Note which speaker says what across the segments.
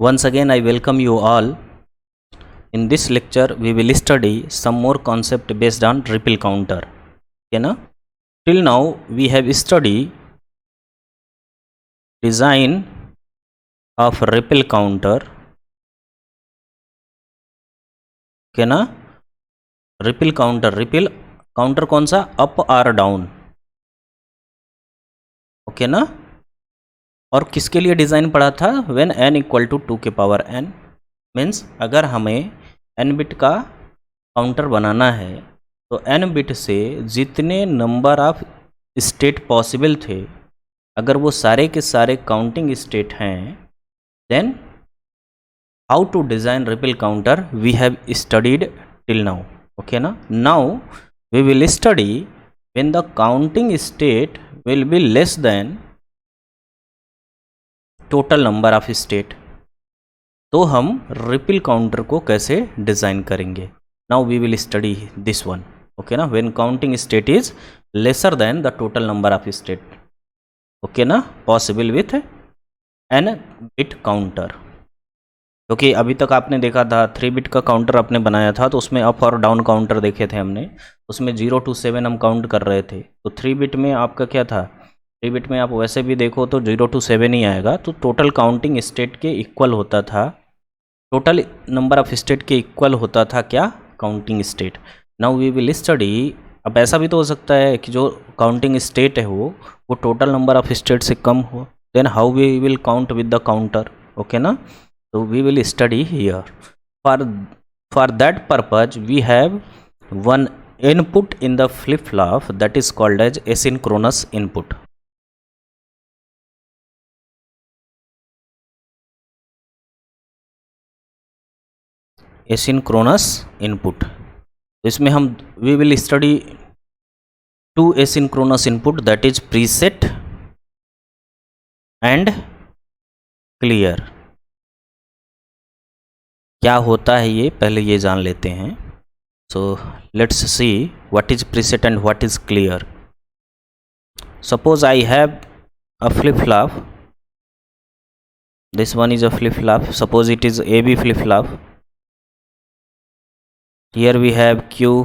Speaker 1: Once again, I welcome you all. In this lecture, we will study some more concept based on ripple counter. Okay, na? Till now, we have studied design of ripple counter. Okay, na? Ripple counter कौन सा? Up और down. Okay ना? और किसके लिए design पढ़ा था? When n equal to 2 के पावर n. मीन्स अगर हमें n बिट का काउंटर बनाना है तो n बिट से जितने नंबर ऑफ स्टेट पॉसिबल थे, अगर वो सारे के सारे काउंटिंग स्टेट हैं, then how to design ripple counter we have studied till now. Okay ना? Now we will study when the counting state will be less than total number of state. तो हम रिपल काउंटर को कैसे design करेंगे. Now we will study this one. Okay ना? When counting state is lesser than the total number of state. Okay ना? Possible with N bit counter. क्योंकि अभी तक आपने देखा था 3 बिट का काउंटर आपने बनाया था, तो उसमें अप और डाउन काउंटर देखे थे हमने. उसमें 0 to 7 हम काउंट कर रहे थे. तो 3 बिट में आपका क्या था? 3 बिट में आप वैसे भी देखो तो 0 to 7 ही आएगा. तो टोटल काउंटिंग स्टेट के इक्वल होता था, टोटल नंबर ऑफ स्टेट के इक्वल होता था क्या? Counting state. Now we will study. अब ऐसा भी तो हो सकता है कि जो काउंटिंग स्टेट है वो टोटल नंबर ऑफ स्टेट से कम हो. Then how we will count with the counter. Okay ना? So we will study here. For that purpose, we have one input in the flip-flop that is called as asynchronous input. Asynchronous input. इसमें हम we will study two asynchronous input, that is preset and clear. क्या होता है ये पहले ये जान लेते हैं. So let's see what is preset and what is clear. Suppose I have a flip flop. This one is a flip flop. Suppose it is A B flip flop. Here we have Q,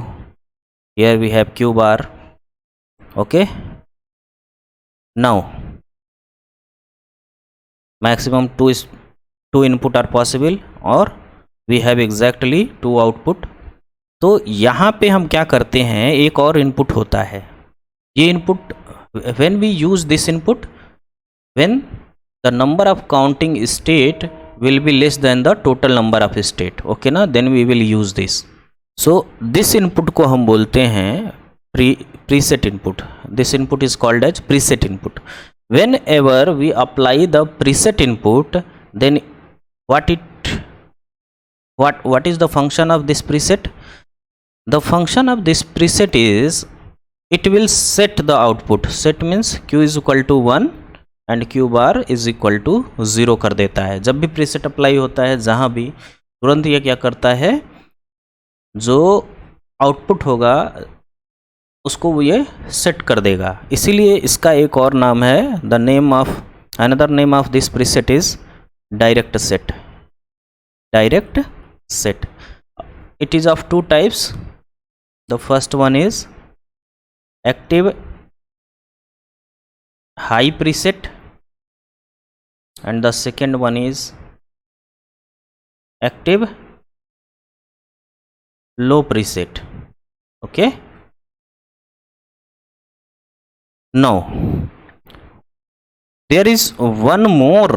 Speaker 1: here we have Q bar. Okay. Now maximum two input are possible और we have exactly 2 output. तो यहाँ पे हम क्या करते हैं, एक और इनपुट होता है. ये input when we use this input, when the number of counting state will be less than the total number of state. Okay ना? Then we will use this. So this input को हम बोलते हैं preset input. This input is called as preset input. Whenever we apply the preset input, then what is the function of this preset? The function of this preset is it will set the output. Set means q is equal to 1 and q bar is equal to 0 कर देता है. जब भी preset apply होता है जहाँ भी, तुरंत ये क्या करता है, जो आउटपुट होगा उसको वो ये सेट कर देगा. इसीलिए इसका एक और नाम है, the name of another name of this preset is direct set. Direct set. It is of two types. The first one is active high preset and the second one is active low preset. Okay. Now there is one more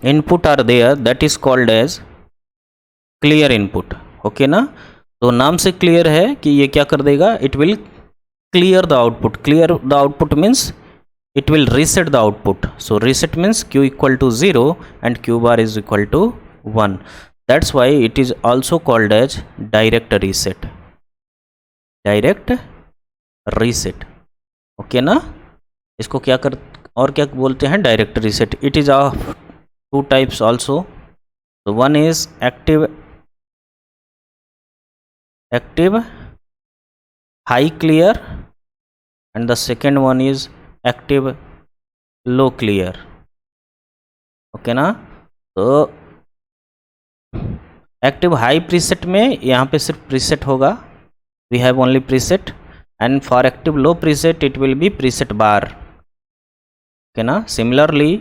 Speaker 1: input are there that is called as clear input. Okay ना? तो नाम से clear है कि ये क्या कर देगा, it will clear the output. Clear the output means it will reset the output. So reset means Q equal to 0 and Q bar is equal to 1. That's why it is also called as direct reset. Direct reset. Okay ना? इसको क्या कर और क्या बोलते हैं, direct reset. It is of 2 types also. So one is active high clear and the second one is active low clear. Okay ना? तो एक्टिव हाई प्रीसेट में यहाँ पे सिर्फ प्रीसेट होगा, we have only preset, and for active low preset it will be preset bar, okay ना। Similarly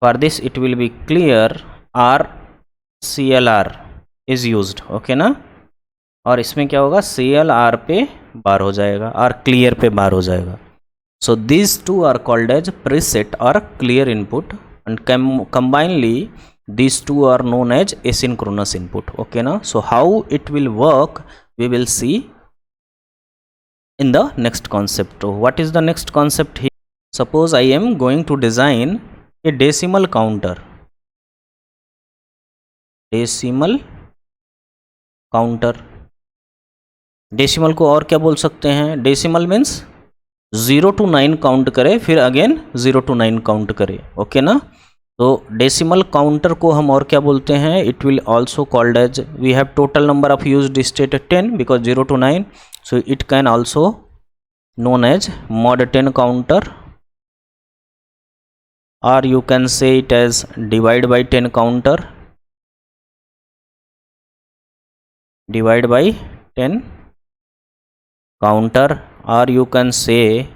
Speaker 1: for this it will be clear or CLR is used, okay ना। और इसमें क्या होगा, CLR पे बार हो जाएगा और क्लियर पे बार हो जाएगा। So these two are called as preset और clear input, and combinedly these two are known as asynchronous input, okay na. So how it will work we will see in the next concept. What is the next concept here? Suppose I am going to design a decimal counter, decimal को और क्या बोल सकते हैं, decimal means 0 to 9 count करे फिर again 0 to 9 count करे, okay ना। तो डेसिमल काउंटर को हम और क्या बोलते हैं, it will also called as, we have total number of used state 10 because 0 to 9, so it can also known as mod 10 counter, or you can say it as divide by 10 counter, divide by 10 counter, or you can say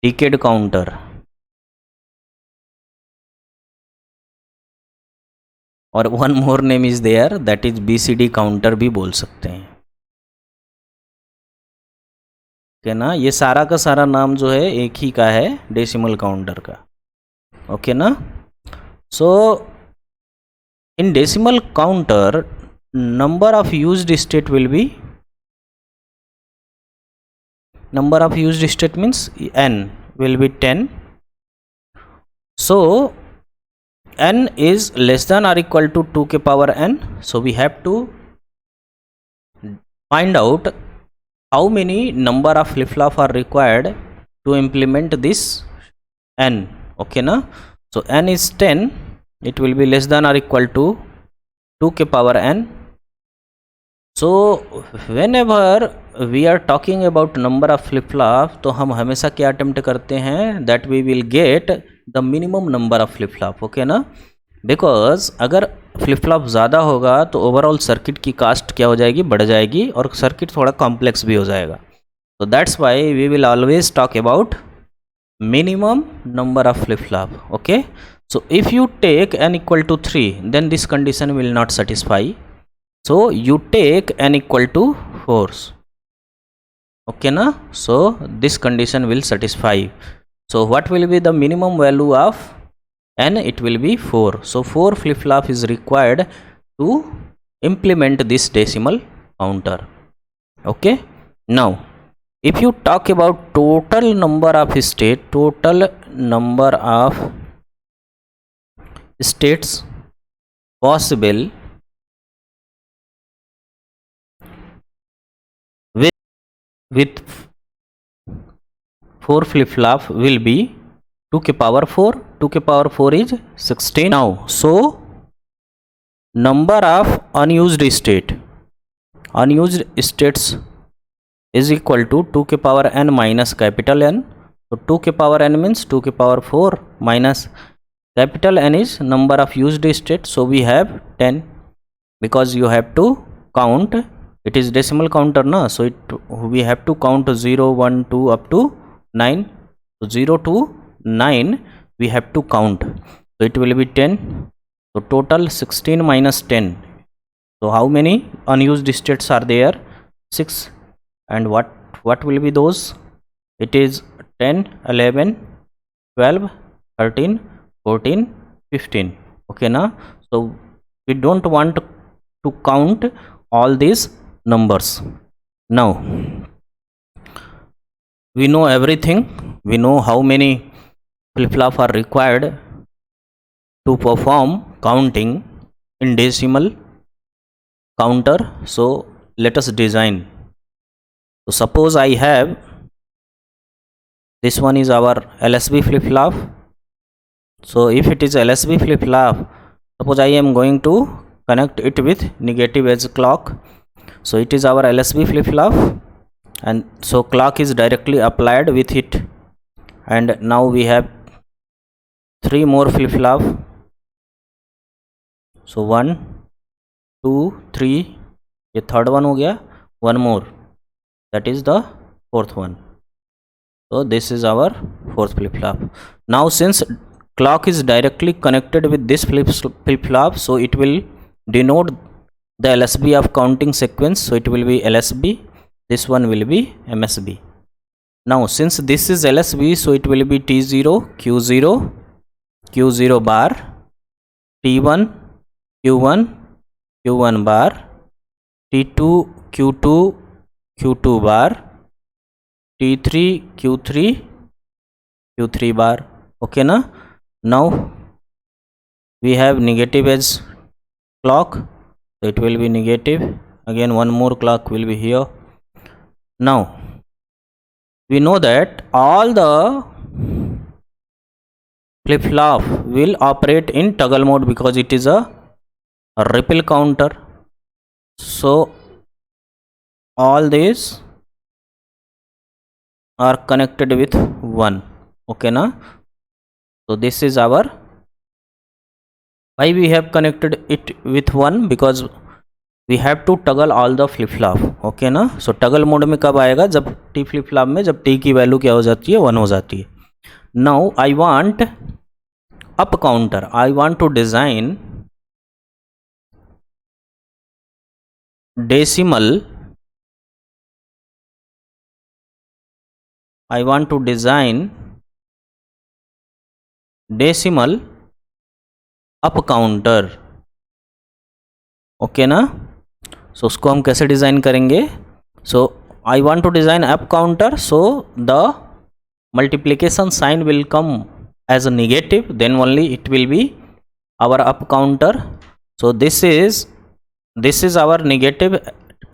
Speaker 1: decade counter, और one more name is there that is BCD counter भी बोल सकते हैं, okay ना। ये सारा का सारा नाम जो है एक ही का है, डेसिमल काउंटर का, ओके ना। So in decimal counter number of used state will be, number of used state means n will be 10. So n is less than or equal to 2 के power n, so we have to find out how many number of flip flop are required to implement this n, okay na. So n is 10, it will be less than or equal to 2 के power n. So whenever we are talking about number of flip flop, तो हम हमेशा क्या attempt करते हैं, that we will get the minimum number of flip flop, okay ना। Because अगर flip flop ज़्यादा होगा तो ओवरऑल सर्किट की कास्ट क्या हो जाएगी, बढ़ जाएगी, और सर्किट थोड़ा कॉम्प्लेक्स भी हो जाएगा। तो that's why we will always talk about minimum number of flip flop, okay. So if you take n equal to 3 then this condition will not satisfy, so you take n equal to 4, okay na. So this condition will satisfy. So what will be the minimum value of n? It will be 4. So 4 flip flop is required to implement this decimal counter, okay. Now if you talk about total number of state, total number of states possible with 4 flip flop will be 2 के power 4, 2 के power 4 is 16 now. So number of unused states is equal to 2 के power n minus capital N. So 2 के power n means 2 के power 4 minus capital N is number of used state, so we have 10, because you have to count, it is decimal counter na, so we have to count 0 1 2 up to 9, so 0 to 9 we have to count, so it will be 10. So total 16 minus 10, so how many unused states are there, 6, and what will be those, it is 10 11 12 13 14 15, okay na. So we don't want to count all these numbers. Now we know everything, we know how many flip flop are required to perform counting in decimal counter. So let us design. So suppose I have, this one is our LSB flip flop. So if it is LSB flip flop, suppose I am going to connect it with negative edge clock. So it is our LSB flip flop, and so clock is directly applied with it, and now we have 3 more flip flop. So 1 2 3, ये third one हो गया, one more, that is the fourth one. So this is our fourth flip flop. Now since clock is directly connected with this flip flop, so it will denote the LSB of counting sequence. So it will be LSB. This one will be MSB. Now since this is LSB, so it will be T0, Q0, Q0 bar, T1, Q1, Q1 bar, T2, Q2, Q2 bar, T3, Q3, Q3 bar. Okay na? Now we have negative as clock, so it will be negative. Again one more clock will be here. Now we know that all the flip flop will operate in toggle mode because it is a ripple counter. So all these are connected with 1. Okay na? So this is our, why we have connected it with 1, because we have to toggle all the flip flop. Okay ना? So toggle mode में कब आएगा? जब t flip flop में जब t की value क्या हो जाती है? 1 हो जाती है. Now I want up counter. I want to design decimal. I want to design decimal up counter. Okay ना? सो उसको हम कैसे डिज़ाइन करेंगे? So I want to design up counter, so the multiplication sign will come as a negative, then only it will be our up counter. So this is our negative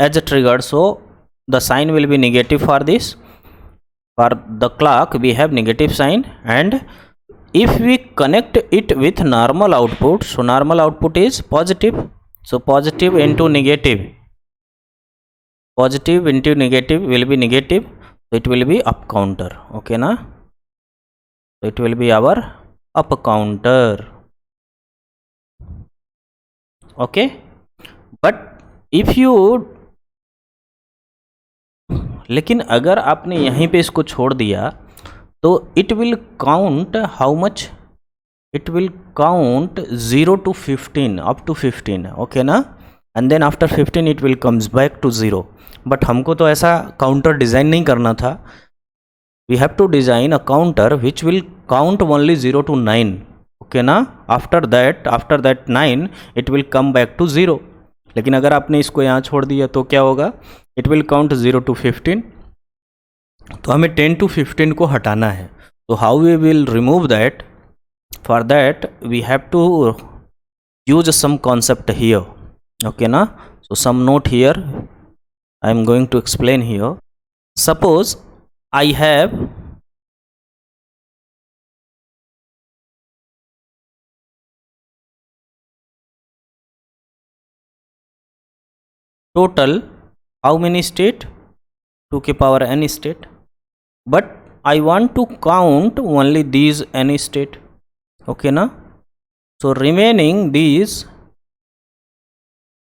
Speaker 1: as a trigger, so the sign will be negative for this. For the clock we have negative sign, and if we connect it with normal output, so normal output is positive, so positive into negative, positive into negative will be negative, so it will be up counter. Okay na? So it will be our up counter. Okay, but if you, लेकिन अगर आपने यहीं पे इसको छोड़ दिया तो it will count how much? It will count 0 to 15 up to 15. Okay ना? And then after 15 it will comes back to 0. But हमको तो ऐसा काउंटर डिज़ाइन नहीं करना था. We have to design a counter which will count only 0 to 9. Okay ना? After that 9 it will come back to 0. लेकिन अगर आपने इसको यहाँ छोड़ दिया तो क्या होगा? It will count 0 to 15. तो हमें 10 to 15 को हटाना है. तो how we will remove that? For that we have to use some concept here. Okay ना? So some note here, I am going to explain here. Suppose I have total how many state? 2 के power n state, but I want to count only these n state. Okay ना? So remaining these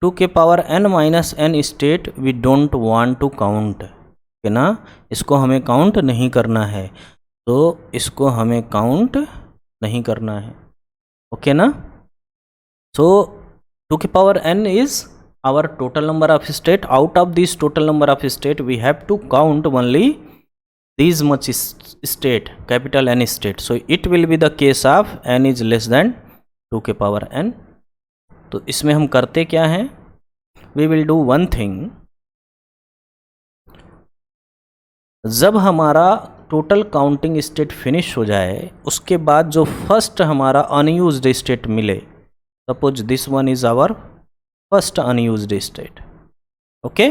Speaker 1: 2 के power n minus n state we don't want to count. okay ना? इसको हमें count नहीं करना है, तो इसको हमें काउंट नहीं करना है. ओके ना? सो 2 के power n is our total number of state. Out of this total number of state we have to count only these much state, capital N state. So it will be the case of n is less than 2 के power n. तो इसमें हम करते क्या हैं? We will do one thing. जब हमारा total counting state finish हो जाए, उसके बाद जो फर्स्ट हमारा अनयूज्ड स्टेट मिले, suppose this one is our first unused state. Okay,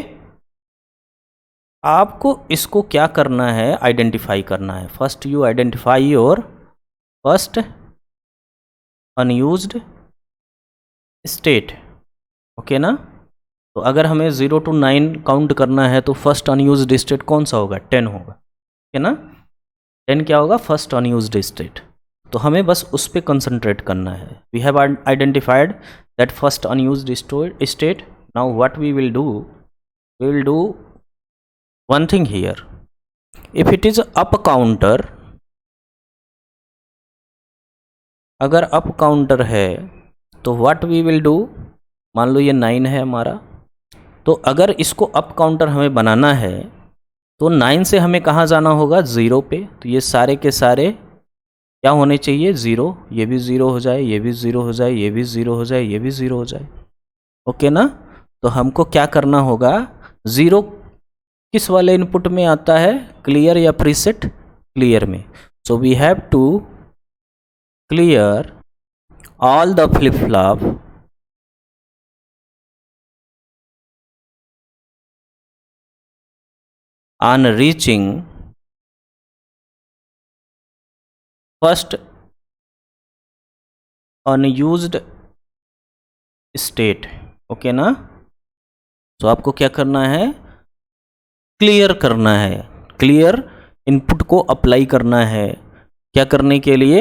Speaker 1: आपको इसको क्या करना है? आइडेंटिफाई करना है. First you identify your first unused state. Okay ना? तो अगर हमें 0 to 9 काउंट करना है तो फर्स्ट अनयूज्ड स्टेट कौन सा होगा? 10 होगा. ओके ना? 10 क्या होगा? First unused state. तो हमें बस उस पर कंसंट्रेट करना है. We have identified that first unused state. Now what we will do, we will do one thing here. If it is up counter, अगर अप काउंटर है तो व्हाट वी विल डू, मान लो ये 9 है हमारा, तो अगर इसको अप काउंटर हमें बनाना है तो 9 से हमें कहाँ जाना होगा, 0 पे। तो ये सारे के सारे क्या होने चाहिए, 0। ये भी 0 हो जाए, ये भी 0 हो जाए, ये भी 0 हो जाए, ये भी 0 हो जाए, ओके ना। तो हमको क्या करना होगा, 0 किस वाले इनपुट में आता है, क्लियर या प्रीसेट, क्लियर में। So we have to clear all the flip flop on reaching first unused state, okay ना। तो आपको क्या करना है, क्लियर करना है, क्लियर इनपुट को अप्लाई करना है, क्या करने के लिए,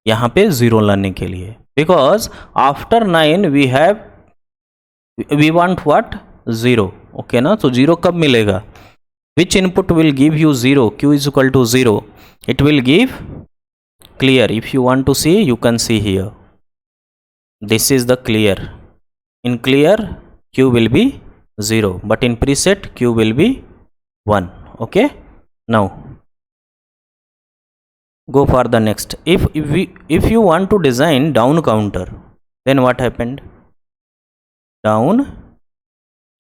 Speaker 1: यहाँ पे 0 लाने के लिए। Because after 9 we want what, 0, okay ना। तो 0 कब मिलेगा, which input will give you 0, q is equal to 0, it will give clear. If you want to see, you can see here, this is the clear. In clear q will be 0, but in preset q will be 1, okay. Now go for the next. If you want to design down counter, then what happened, down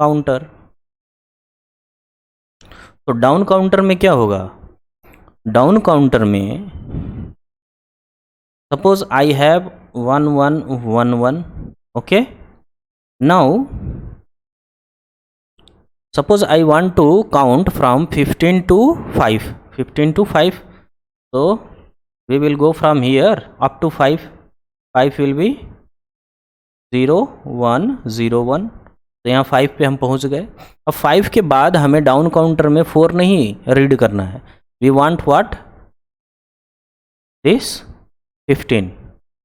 Speaker 1: counter. तो down counter में क्या होगा, down counter में suppose I have 1 1 1 1, okay. Now suppose I want to count from 15 to 5, 15 to 5, तो we will go from here up to 5, 5 will be 0 1 0 1। तो यहाँ 5 पे हम पहुँच गए। अब 5 के बाद हमें डाउन काउंटर में 4 नहीं रीड करना है, we want what, this 15,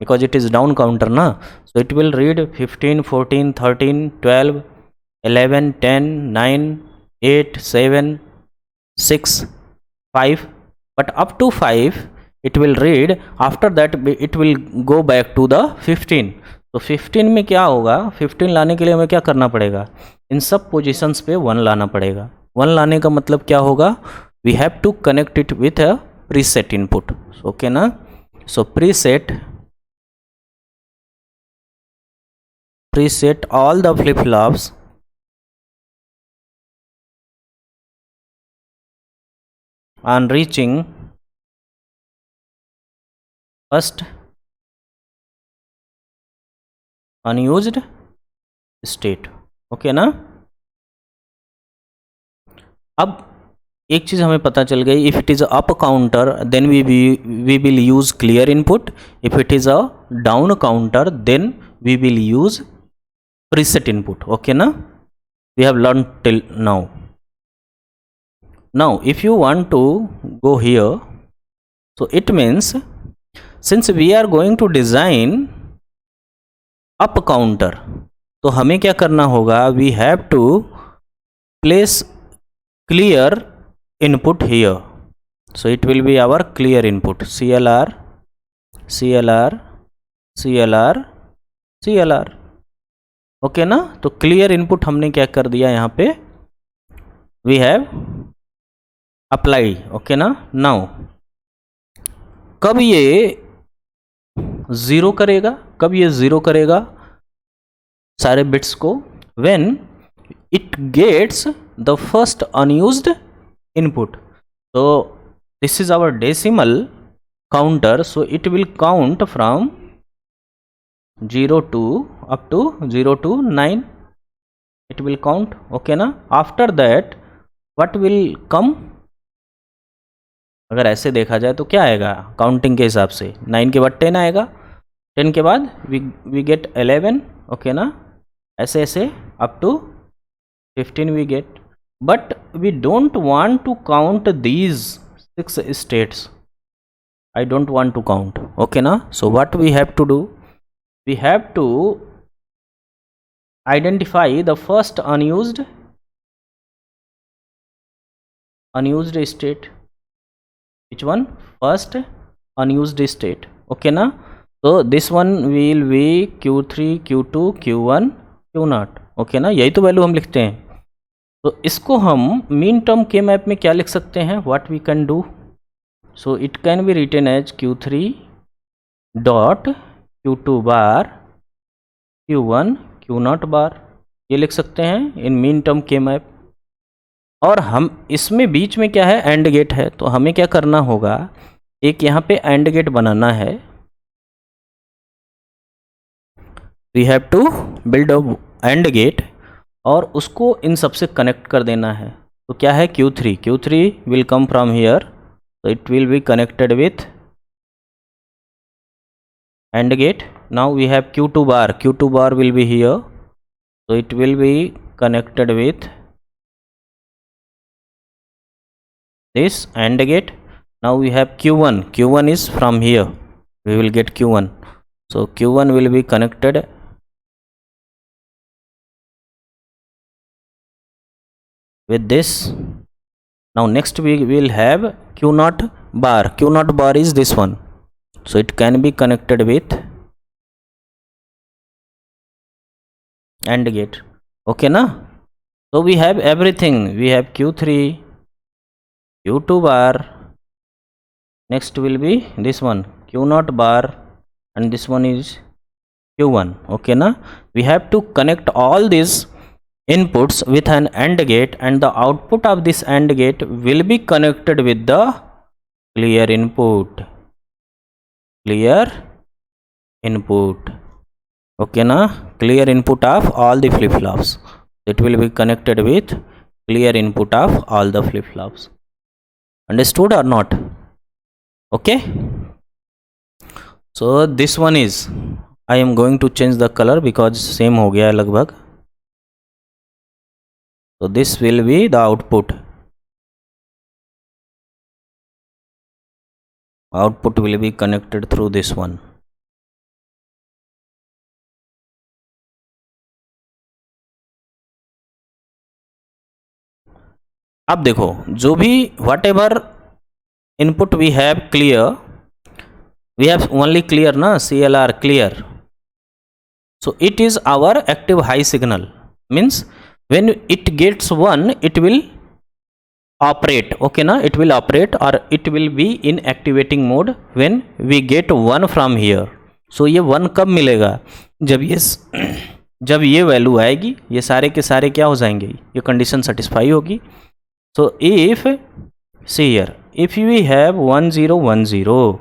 Speaker 1: because it is down counter ना। So it will read 15 14 13 12 11 10 9 8 7 6 5, but up to 5 it will read, after that it will go back to the 15। तो 15 में क्या होगा, 15 लाने के लिए हमें क्या करना पड़ेगा, इन सब पोजीशंस पे 1 लाना पड़ेगा। 1 लाने का मतलब क्या होगा, we have to connect it with a preset input, okay ना। So preset all the flip flops on reaching first unused state, okay ना। अब एक चीज हमें पता चल गई, if it is up counter then we will use clear input, if it is a down counter then we will use preset input, okay ना। We have learn till now. Now if you want to go here, so it means since we are going to design up counter, तो हमें क्या करना होगा, we have to place clear input here. So it will be our clear input, CLR CLR CLR CLR, okay ना। तो clear input हमने क्या कर दिया यहाँ पे, we have अप्लाई, ओके ना। नाउ कब ये 0 करेगा, कब ये 0 करेगा सारे बिट्स को, when it gets the first unused input. तो this is our decimal counter, so it will count from 0 to up to 0 to 9, it will count, okay ना। After that what will come, अगर ऐसे देखा जाए तो क्या आएगा काउंटिंग के हिसाब से, 9 के बाद 10 आएगा, 10 के बाद वी गेट 11, ओके ना। ऐसे ऐसे up to 15 we get, but we don't want to count these 6 states, I don't want to count, okay ना। So what we have to do, we have to identify the first unused state. Which one? First unused state. Okay na? So this one will be q3 q2 q1 q0. okay ना, यही तो value हम लिखते हैं. तो इसको हम mean term K map में क्या लिख सकते हैं? What we can do, so it can be written as q3 dot q2 bar q1 q0 bar, ये लिख सकते हैं in min term K map. और हम इसमें बीच में क्या है? एंड गेट है. तो हमें क्या करना होगा? एक यहाँ पे एंड गेट बनाना है. We have to build a AND gate और उसको इन सबसे कनेक्ट कर देना है. तो क्या है? q3 will come from here, so it will be connected with AND gate. Now we have q2 bar will be here, so it will be connected with this AND gate. Now we have q1 is from here, we will get q1, so q1 will be connected with this. Now next we will have q0 bar is this one, so it can be connected with AND gate. okay na? So we have everything, we have q3 q2 bar, next will be this one q0 bar, and this one is q1. okay na? We have to connect all these inputs with an AND gate, and the output of this AND gate will be connected with the clear input. okay na? Clear input of all the flip flops, it will be connected with clear input of all the flip flops. Understood or not? okay, so this one is, I am going to change the color because same हो गया है लगभग. So this will be the output. Output will be connected through this one. अब देखो, जो भी whatever input we have clear, we have only clear ना, CLR clear. So it is our active high signal. Means when it gets 1, it will operate. okay na? It will operate or it will be in activating mode when we get 1 from here. so ये 1 कब मिलेगा? जब ये value आएगी, ये सारे के सारे क्या हो जाएंगे? ये कंडीशन सेटिस्फाई होगी. so if see here, if we have 1 0 1 0,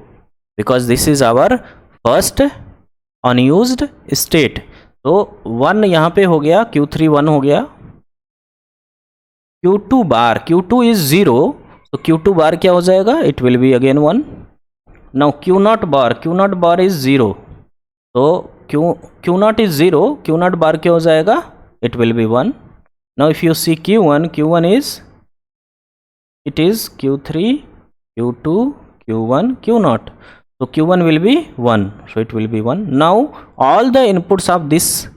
Speaker 1: because this is our first unused state, तो 1 यहाँ पे हो गया, q3 1 हो गया, q2 बार, q2 is 0, तो q2 बार क्या हो जाएगा? it will be again 1. now q0 bar is 0, तो q0 is 0, q0 बार क्या हो जाएगा? it will be 1. now if you see q1 is, it is q3 q2 q1 q0, so q1 will be 1, so it will be 1. now all the inputs of this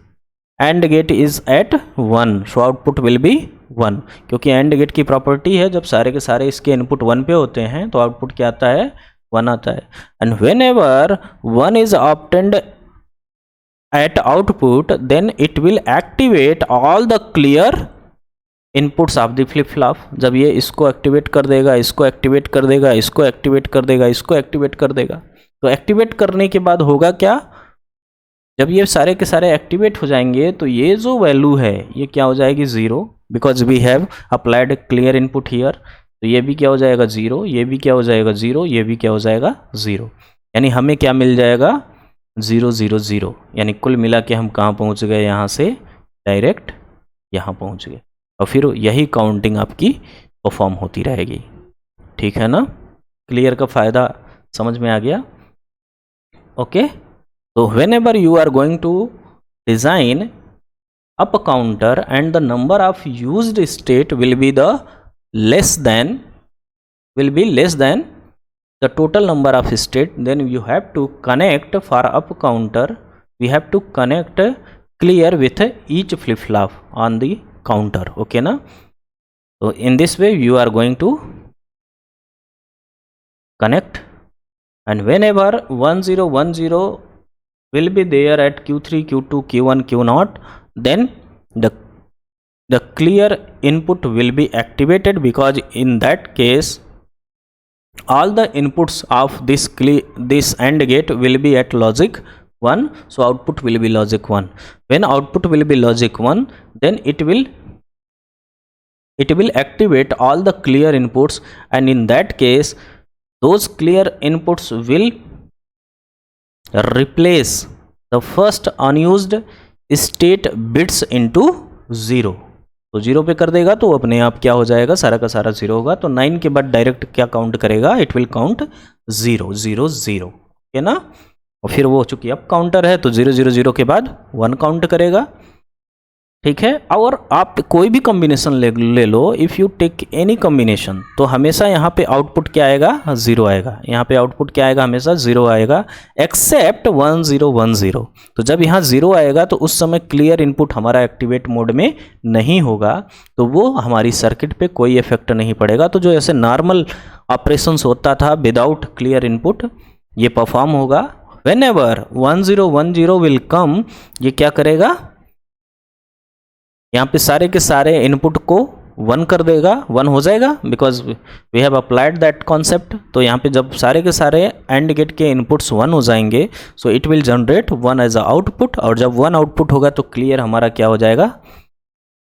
Speaker 1: AND gate is at 1, so output will be 1. क्योंकि AND gate की property है, जब सारे के सारे इसके input 1 पे होते हैं तो आउटपुट क्या आता है? 1 आता है. And whenever 1 is obtained at output, then it will activate all the clear inputs of the flip flop. जब ये इसको एक्टिवेट कर देगा, इसको एक्टिवेट कर देगा, इसको एक्टिवेट कर देगा, इसको एक्टिवेट कर देगा, तो एक्टिवेट करने के बाद होगा क्या? जब ये सारे के सारे एक्टिवेट हो जाएंगे तो ये जो वैल्यू है ये क्या हो जाएगी? 0, because we have applied clear input here. तो ये भी क्या हो जाएगा? 0, ये भी क्या हो जाएगा? 0, ये भी क्या हो जाएगा? 0. यानी हमें क्या मिल जाएगा? 0 0 0. यानी कुल मिला के हम कहाँ पहुँच गए? यहाँ से डायरेक्ट यहाँ पहुँच गए. और फिर यही काउंटिंग आपकी परफॉर्म होती रहेगी. ठीक है ना? क्लियर का फ़ायदा समझ में आ गया? Okay. So whenever you are going to design up a counter and the number of used state will be less than the total number of state, then you have to connect for up counter, we have to connect clear with each flip flop on the counter. Okay na? So in this way you are going to connect, and whenever 1010 will be there at Q3, Q2, Q1, Q0, then the clear input will be activated, because in that case all the inputs of this AND gate will be at logic 1, so output will be logic 1. When output will be logic 1, then it will activate all the clear inputs, and in that case those clear inputs will replace the first unused state bits into 0. तो 0 पे कर देगा तो अपने आप क्या हो जाएगा, सारा का सारा 0 होगा. तो 9 के बाद डायरेक्ट क्या काउंट करेगा, इट विल काउंट 0 0 0, है ना. और फिर वो चूंकि अब काउंटर है तो 0 0 0 के बाद 1 काउंट करेगा. ठीक है. और आप कोई भी कॉम्बिनेशन ले लो, if you take any combination, तो हमेशा यहाँ पे आउटपुट क्या आएगा, 0 आएगा. यहाँ पे आउटपुट क्या आएगा, हमेशा 0 आएगा, एक्सेप्ट 1 0 1 0. तो जब यहाँ 0 आएगा तो उस समय क्लियर इनपुट हमारा एक्टिवेट मोड में नहीं होगा, तो वो हमारी सर्किट पे कोई इफेक्ट नहीं पड़ेगा. तो जो ऐसे नॉर्मल ऑपरेशंस होता था विदाउट क्लियर इनपुट, ये परफॉर्म होगा. व्हेनेवर 1 0 1 0 विल कम, ये क्या करेगा, यहाँ पे सारे के सारे इनपुट को 1 कर देगा, 1 हो जाएगा, because we have applied that concept. तो यहाँ पे जब सारे के सारे एंड गेट के इनपुट्स 1 हो जाएंगे, so it will generate 1 as a output. और जब 1 आउटपुट होगा तो क्लियर हमारा क्या हो जाएगा,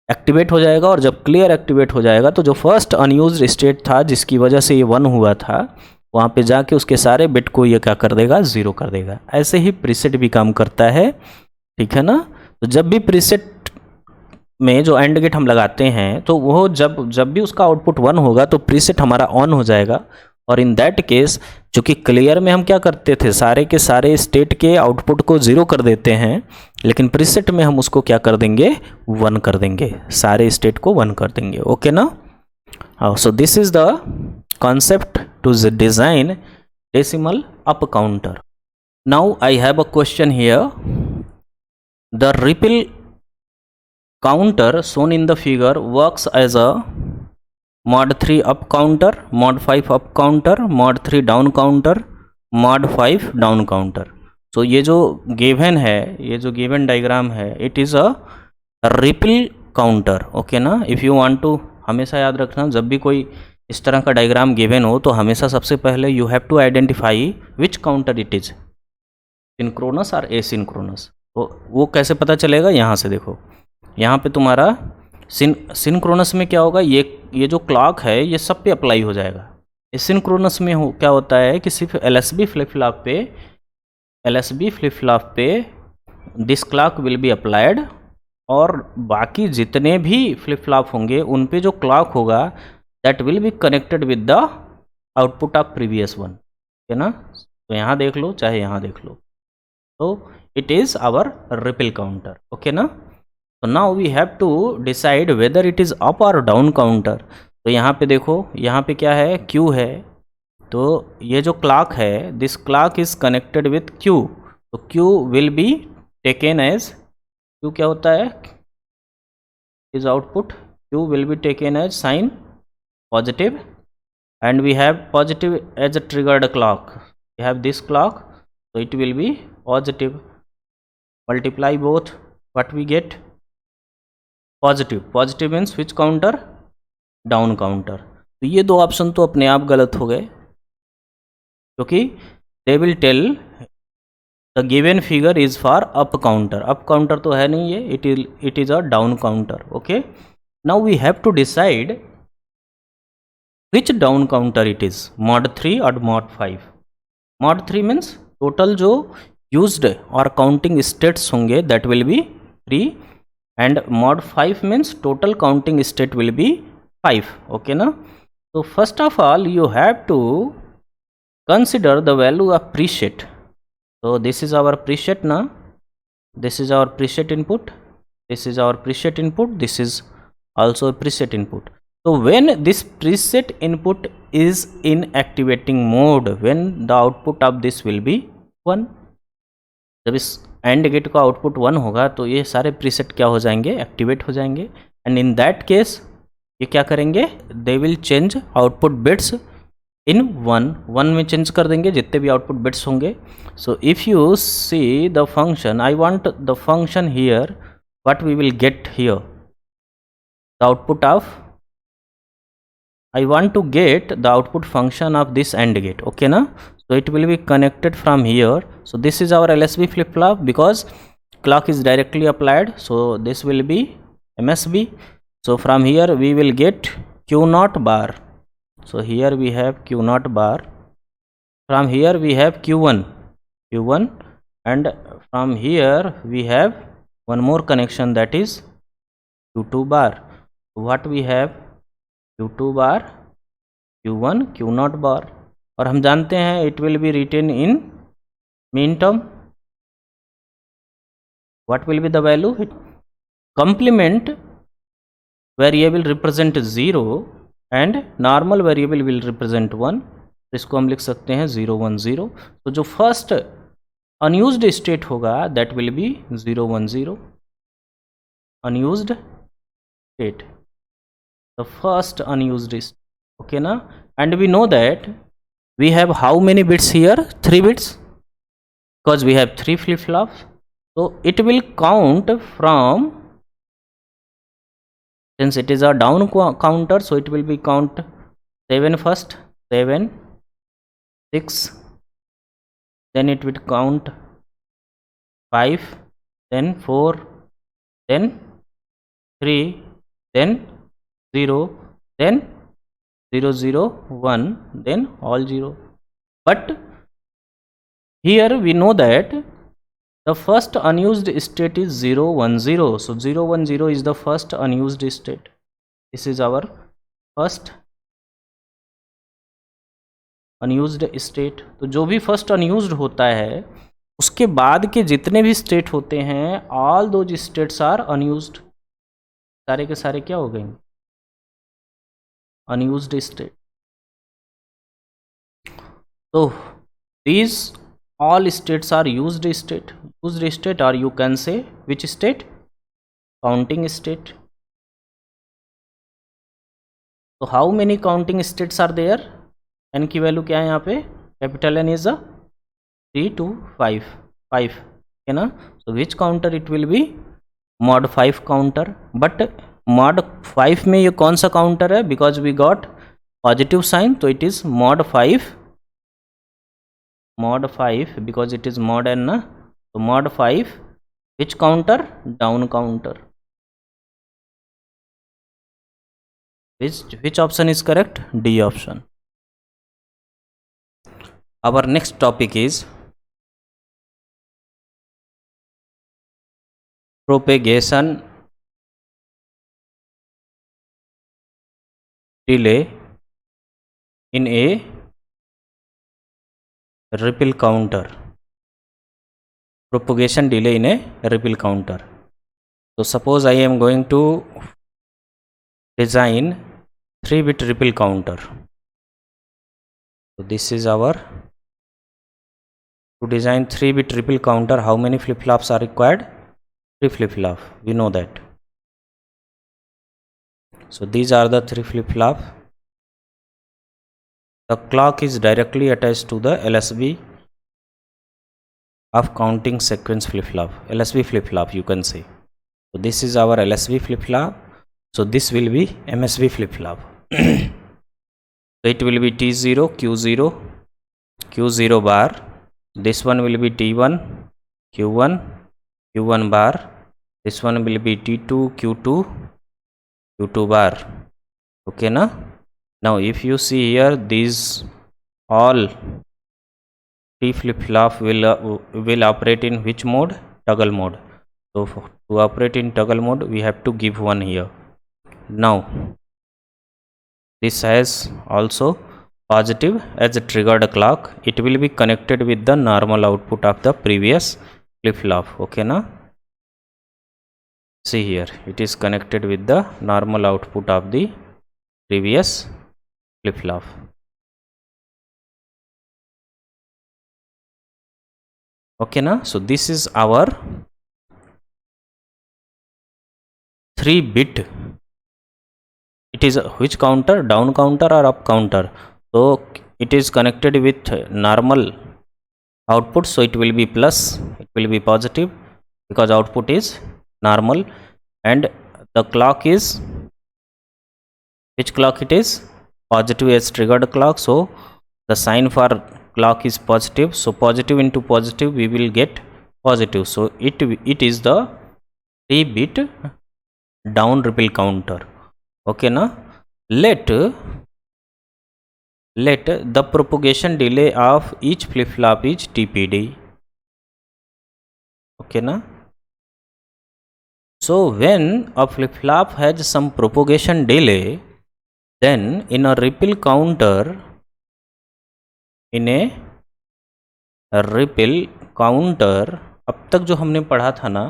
Speaker 1: एक्टिवेट हो जाएगा. और जब क्लियर एक्टिवेट हो जाएगा तो जो फर्स्ट अनयूज्ड स्टेट था जिसकी वजह से ये 1 हुआ था, वहाँ पे जाके उसके सारे बिट को ये क्या कर देगा, 0 कर देगा. ऐसे ही प्रीसेट भी काम करता है. ठीक है ना. तो जब भी प्रीसेट में जो एंड गेट हम लगाते हैं, तो वो जब भी उसका आउटपुट 1 होगा तो प्रीसेट हमारा ऑन हो जाएगा. और इन दैट केस, जो कि क्लियर में हम क्या करते थे, सारे के सारे स्टेट के आउटपुट को 0 कर देते हैं, लेकिन प्रीसेट में हम उसको क्या कर देंगे, 1 कर देंगे, सारे स्टेट को 1 कर देंगे. ओके ना. So this is the concept to design decimal up counter. Now I have a question here. The ripple counter shown in the figure works as a mod 3 up counter, mod 5 up counter, mod 3 down counter, mod 5 down counter. so ये जो given है, ये जो given diagram है, it is a ripple counter. Okay ना. If you want to, हमेशा याद रखना, जब भी कोई इस तरह का डायग्राम गिवन हो तो हमेशा सबसे पहले you have to identify which counter it is, synchronous और एसिंक्रोनस. तो वो कैसे पता चलेगा, यहाँ से देखो, यहाँ पे तुम्हारा सिंक्रोनस में क्या होगा, ये जो क्लॉक है ये सब पे अप्लाई हो जाएगा. सिंक्रोनस में क्या होता है कि सिर्फ LSB फ्लिप फ्लॉप पे this clock will be applied, और बाकी जितने भी फ्लिप फ्लॉप होंगे उन पे जो क्लॉक होगा that will be connected with the output of previous one. है ना. तो यहाँ देख लो चाहे यहाँ देख लो, तो it is our ripple counter. Okay ना. तो now we have to decide whether it is up और डाउन काउंटर. तो यहाँ पे देखो, यहाँ पे क्या है, Q है. तो ये जो क्लॉक है, this clock is connected with Q. तो Q will be taken as, Q क्या होता है, is output. Q will be taken as sign positive, and we have positive as a triggered clock. We have this clock, so it will be positive. Multiply both, what we get, positive. Positive means which counter, down counter. तो ये दो option तो अपने आप गलत हो गए, क्योंकि they will tell the given figure is for up counter. up counter तो है नहीं ये, it is a down counter. Okay, now we have to decide which down counter it is, mod 3 or mod 5. mod 3 means total जो used और counting states होंगे that will be 3, and mod 5 means total counting state will be 5. Okay ना. तो first of all you have to consider the value of preset. तो this is our preset ना, this is our preset input, this is our preset input, this is also preset input. So when this preset input is in activating mode, when the output of this will be 1. जब इस and gate का output 1 होगा तो ये सारे preset क्या हो जाएंगे, एक्टिवेट हो जाएंगे। एंड इन दैट केस ये क्या करेंगे, they will change output bits इन 1 में चेंज कर देंगे जितने भी आउटपुट बिट्स होंगे। So if you see the function, I want the function here, what we will get here, the output of, I want to get the output function of this AND gate, okay na? So it will be connected from here. So this is our LSB flip-flop because clock is directly applied, so this will be MSB. So from here we will get Q0 bar. So here we have Q0 bar. From here we have Q1, and from here we have one more connection, that is Q2 bar. What we have, Q2 bar, Q1, Q0 bar, और हम जानते हैं it will be written in min term. What will be the value, complement variable represent 0 and normal variable will represent 1. इसको हम लिख सकते हैं 0 1 0. तो जो फर्स्ट अनयूज्ड स्टेट होगा that will be 0 1 0, unused state, the first unused is, okay na? And we know that we have how many bits here, 3 bits, because we have 3 flip-flops. So it will count from, since it is a down counter, so it will be count 7 first, 7 6, then it will count 5, then 4, then 3, then 0, then 0 0 1, then all 0. But here we know that the first unused state is 0 1 0. So 0 1 0 is the first unused state. This is our first unused state. तो जो भी first unused होता है उसके बाद के जितने भी स्टेट होते हैं, all those states are unused. सारे के सारे क्या हो गए, unused state. So these all states are used state. Used state, or you can say which state, counting state. So how many counting states are there, n की value क्या है यहाँ पे, capital N is a 3 to 5 है ना. So which counter it will be, mod 5 counter. But mod 5 में ये कौन सा काउंटर है, because we got positive sign, तो it is mod 5 because it is mod n ना. तो mod 5 which counter, down counter. which option is correct, D option. Our next topic is propagation delay in a ripple counter. Propagation delay in a ripple counter. So suppose I am going to design 3-bit ripple counter. So this is our, to design 3-bit ripple counter, how many flip-flops are required, 3 flip-flop, we know that. So these are the 3 flip-flop. The clock is directly attached to the LSB of counting sequence flip-flop, LSB flip-flop you can say. So this is our LSB flip-flop. So this will be MSB flip-flop. So it will be T0, Q0, Q0 bar. This one will be T1, Q1, Q1 bar. This one will be T2, Q2, Q2 bar. Okay na. Now if you see here, these all T flip-flop will operate in which mode, toggle mode. So to operate in toggle mode we have to give one here. Now this has also positive as a triggered clock. It will be connected with the normal output of the previous flip-flop. Okay na. See here, it is connected with the normal output of the previous flip-flop. Okay na? So this is our 3-bit. It is which counter? Down counter or up counter? So it is connected with normal output, so it will be plus, it will be positive because output is normal, and the clock is, which clock it is? Positive as triggered clock, so the sign for clock is positive, so positive into positive we will get positive, so it is the 3-bit down ripple counter. Okay na? Let the propagation delay of each flip flop is TPD. Okay na? So when a flip flop has some propagation delay, then in a ripple counter, अब तक जो हमने पढ़ा था ना,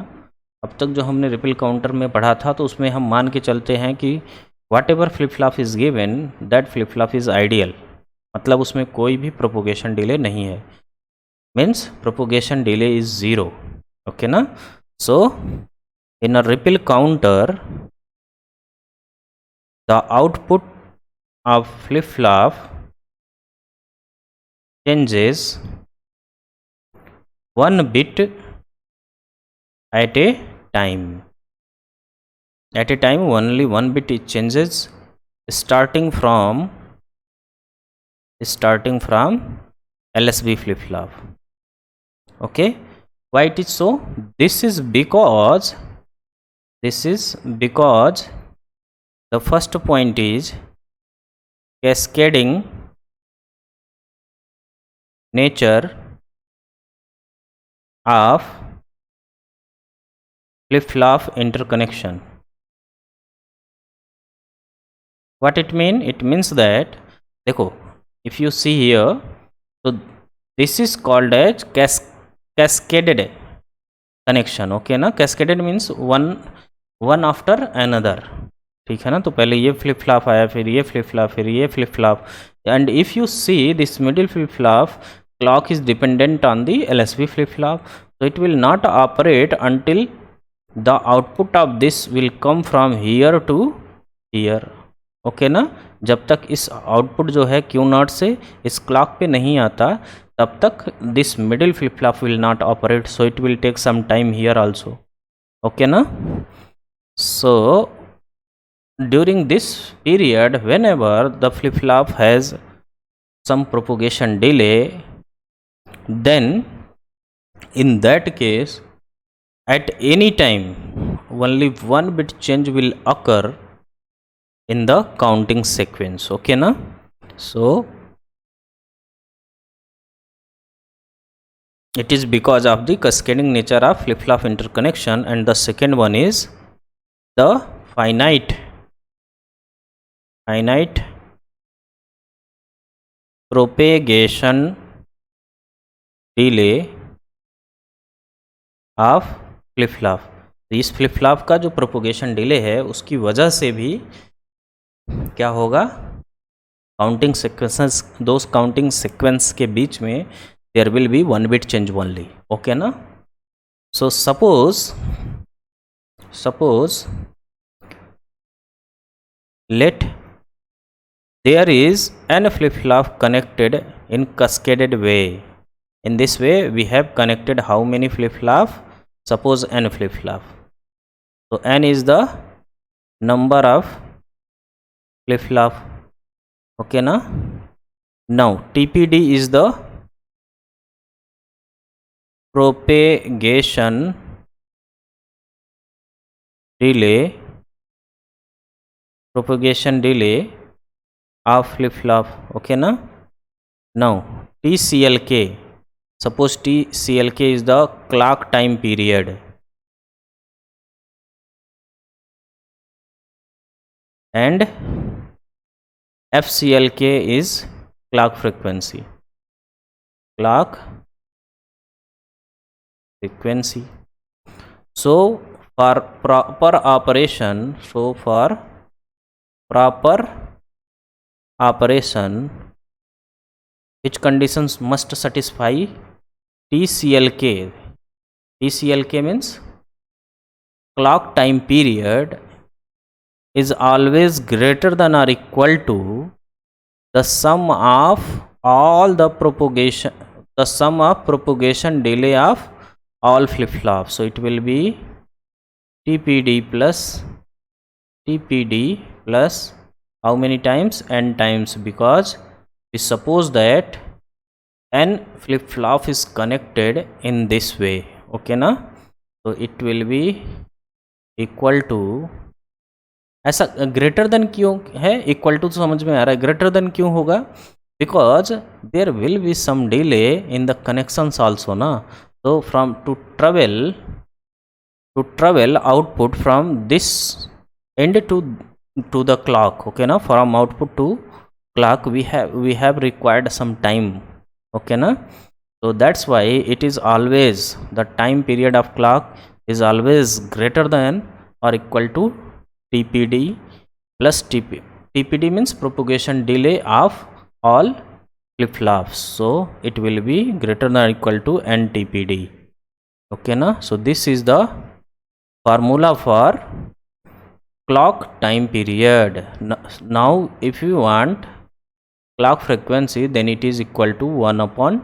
Speaker 1: अब तक जो हमने रिपल काउंटर में पढ़ा था, तो उसमें हम मान के चलते हैं कि whatever flip flop is given that flip flop is ideal, मतलब उसमें कोई भी प्रोपोगेशन डिले नहीं है, means propagation delay is zero. Okay ना? So in a ripple counter the output of flip flop changes 1 bit at a time. At a time only 1 bit it changes, starting from LSB flip flop. Okay, why it is so? This is because the first point is cascading nature of flip flop interconnection. What it mean? It means that, देखो, if you see here, so this is called as cascaded connection. Okay ना? Cascaded means one after another. ठीक है ना? तो पहले ये flip flop आया, फिर ये फ्लिप फ्लॉप, फिर ये flip flop, and if you see this middle flip flop clock is dependent on the LSB flip flop, so it will not operate until the output of this will come from here to here. Okay ना? जब तक इस output जो है Q0 से इस clock पे नहीं आता, तब तक this middle flip flop will not operate, so it will take some time here also. Okay ना? सो during this period, whenever the flip flop has some propagation delay, then in that case at any time only 1 bit change will occur in the counting sequence. Okay na? So it is because of the cascading nature of flip flop interconnection, and the second one is the finite propagation delay of flip flop. इस flip flop का जो propagation delay है उसकी वजह से भी क्या होगा? काउंटिंग सीक्वेंसेस, दो काउंटिंग सीक्वेंस के बीच में there will be 1 bit change only. Okay ना? So suppose let there is an flip flop connected in cascaded way. In this way we have connected how many flip flop? Suppose n flip flop. So n is the number of flip flop. Okay na? Now TPD is the propagation delay of flip flop. Okay na? Now TCLK, suppose TCLK is the clock time period, and FCLK is clock frequency. So for proper operation, which conditions must satisfy? TCLK means clock time period is always greater than or equal to the sum of propagation delay of all flip-flops. So it will be TPD plus how many times? N times, because we suppose that n flip-flop is connected in this way. Okay ना? तो it will be equal to, ऐसा greater than क्यों है? Equal to तो समझ में आ रहा है, ग्रेटर देन क्यों होगा? Because there will be some delay in the connections also ना. तो from to travel output from this end to the clock, okay na, from output to clock we have required some time, okay na. So that's why it is always, the time period of clock is always greater than or equal to TPD plus TPD means propagation delay of all flip-flops. So it will be greater than or equal to NTPD, okay na. So this is the formula for clock time period. Now if you want clock frequency, then it is equal to 1 upon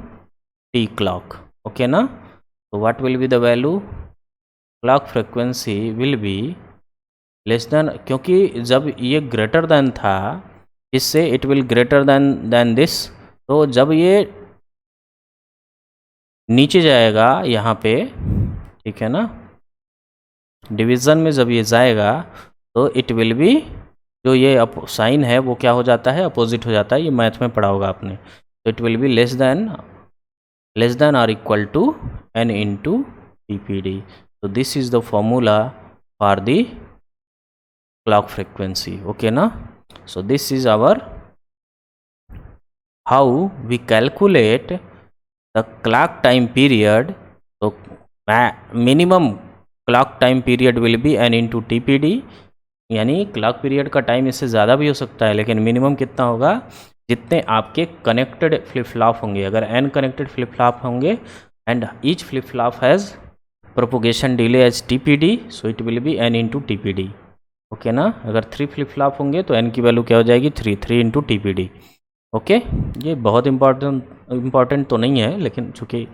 Speaker 1: T clock, okay na. So what will be the value? Clock frequency will be less than, क्योंकि जब ये greater than था इससे, it will greater than this. तो जब ये नीचे जाएगा यहाँ पे, ठीक है ना, डिवीज़न में जब ये जाएगा तो इट विल बी, जो ये साइन है वो क्या हो जाता है? अपोजिट हो जाता है. ये मैथ में पढ़ा होगा आपने. तो it will be less than और equal to n into TPD. So this is the formula for the clock frequency, okay na. So this is our how we calculate the clock time period. So minimum clock time period will be n into TPD, यानी clock period का time इससे ज़्यादा भी हो सकता है, लेकिन minimum कितना होगा? जितने आपके कनेक्टेड फ्लिप फ्लॉप होंगे. अगर n कनेक्टेड फ्लिप फ्लॉप होंगे and each flip flop has propagation delay as TPD, so it will be n into TPD, okay ना. अगर 3 फ्लिप फ्लॉप होंगे तो n की वैल्यू क्या हो जाएगी? 3 इंटू TPD, ओके. ये बहुत इम्पॉर्टेंट तो नहीं है, लेकिन चूँकि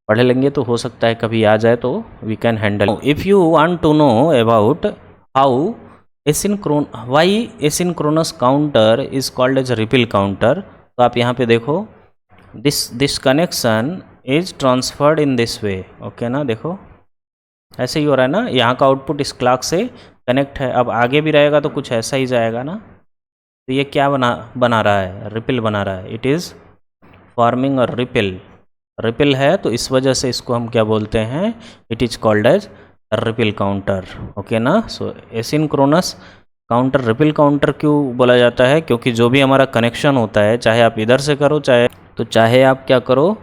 Speaker 1: पढ़े लेंगे तो हो सकता है कभी आ जाए तो we can handle. If you want to know about how why asynchronous counter is called as a ripple counter, तो आप यहाँ पे देखो, this connection is transferred in this way, okay ना. देखो ऐसे ही हो रहा है ना, यहाँ का आउटपुट इस क्लॉक से कनेक्ट है. अब आगे भी रहेगा तो कुछ ऐसा ही जाएगा ना. तो ये क्या बना रहा है? रिपल बना रहा है. It is forming a ripple है, तो इस वजह से इसको हम क्या बोलते हैं? It is called as ripple counter, okay ना. So asynchronous counter ripple counter क्यों बोला जाता है? क्योंकि जो भी हमारा कनेक्शन होता है, चाहे आप इधर से करो चाहे आप क्या करो,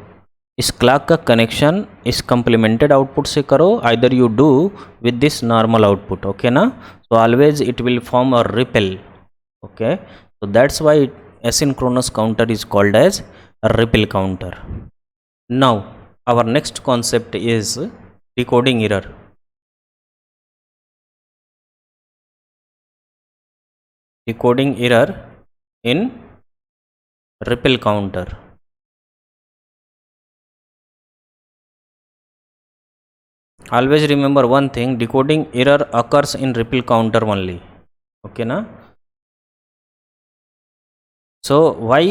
Speaker 1: इस क्लॉक का कनेक्शन इस कम्प्लीमेंटेड आउटपुट से करो, either you do with this normal output, okay ना. So always it will form a ripple, okay. So that's why asynchronous counter is called as ripple counter. Now our next concept is decoding error. Decoding error in ripple counter. Always remember one thing, decoding error occurs in ripple counter only, okay na. So why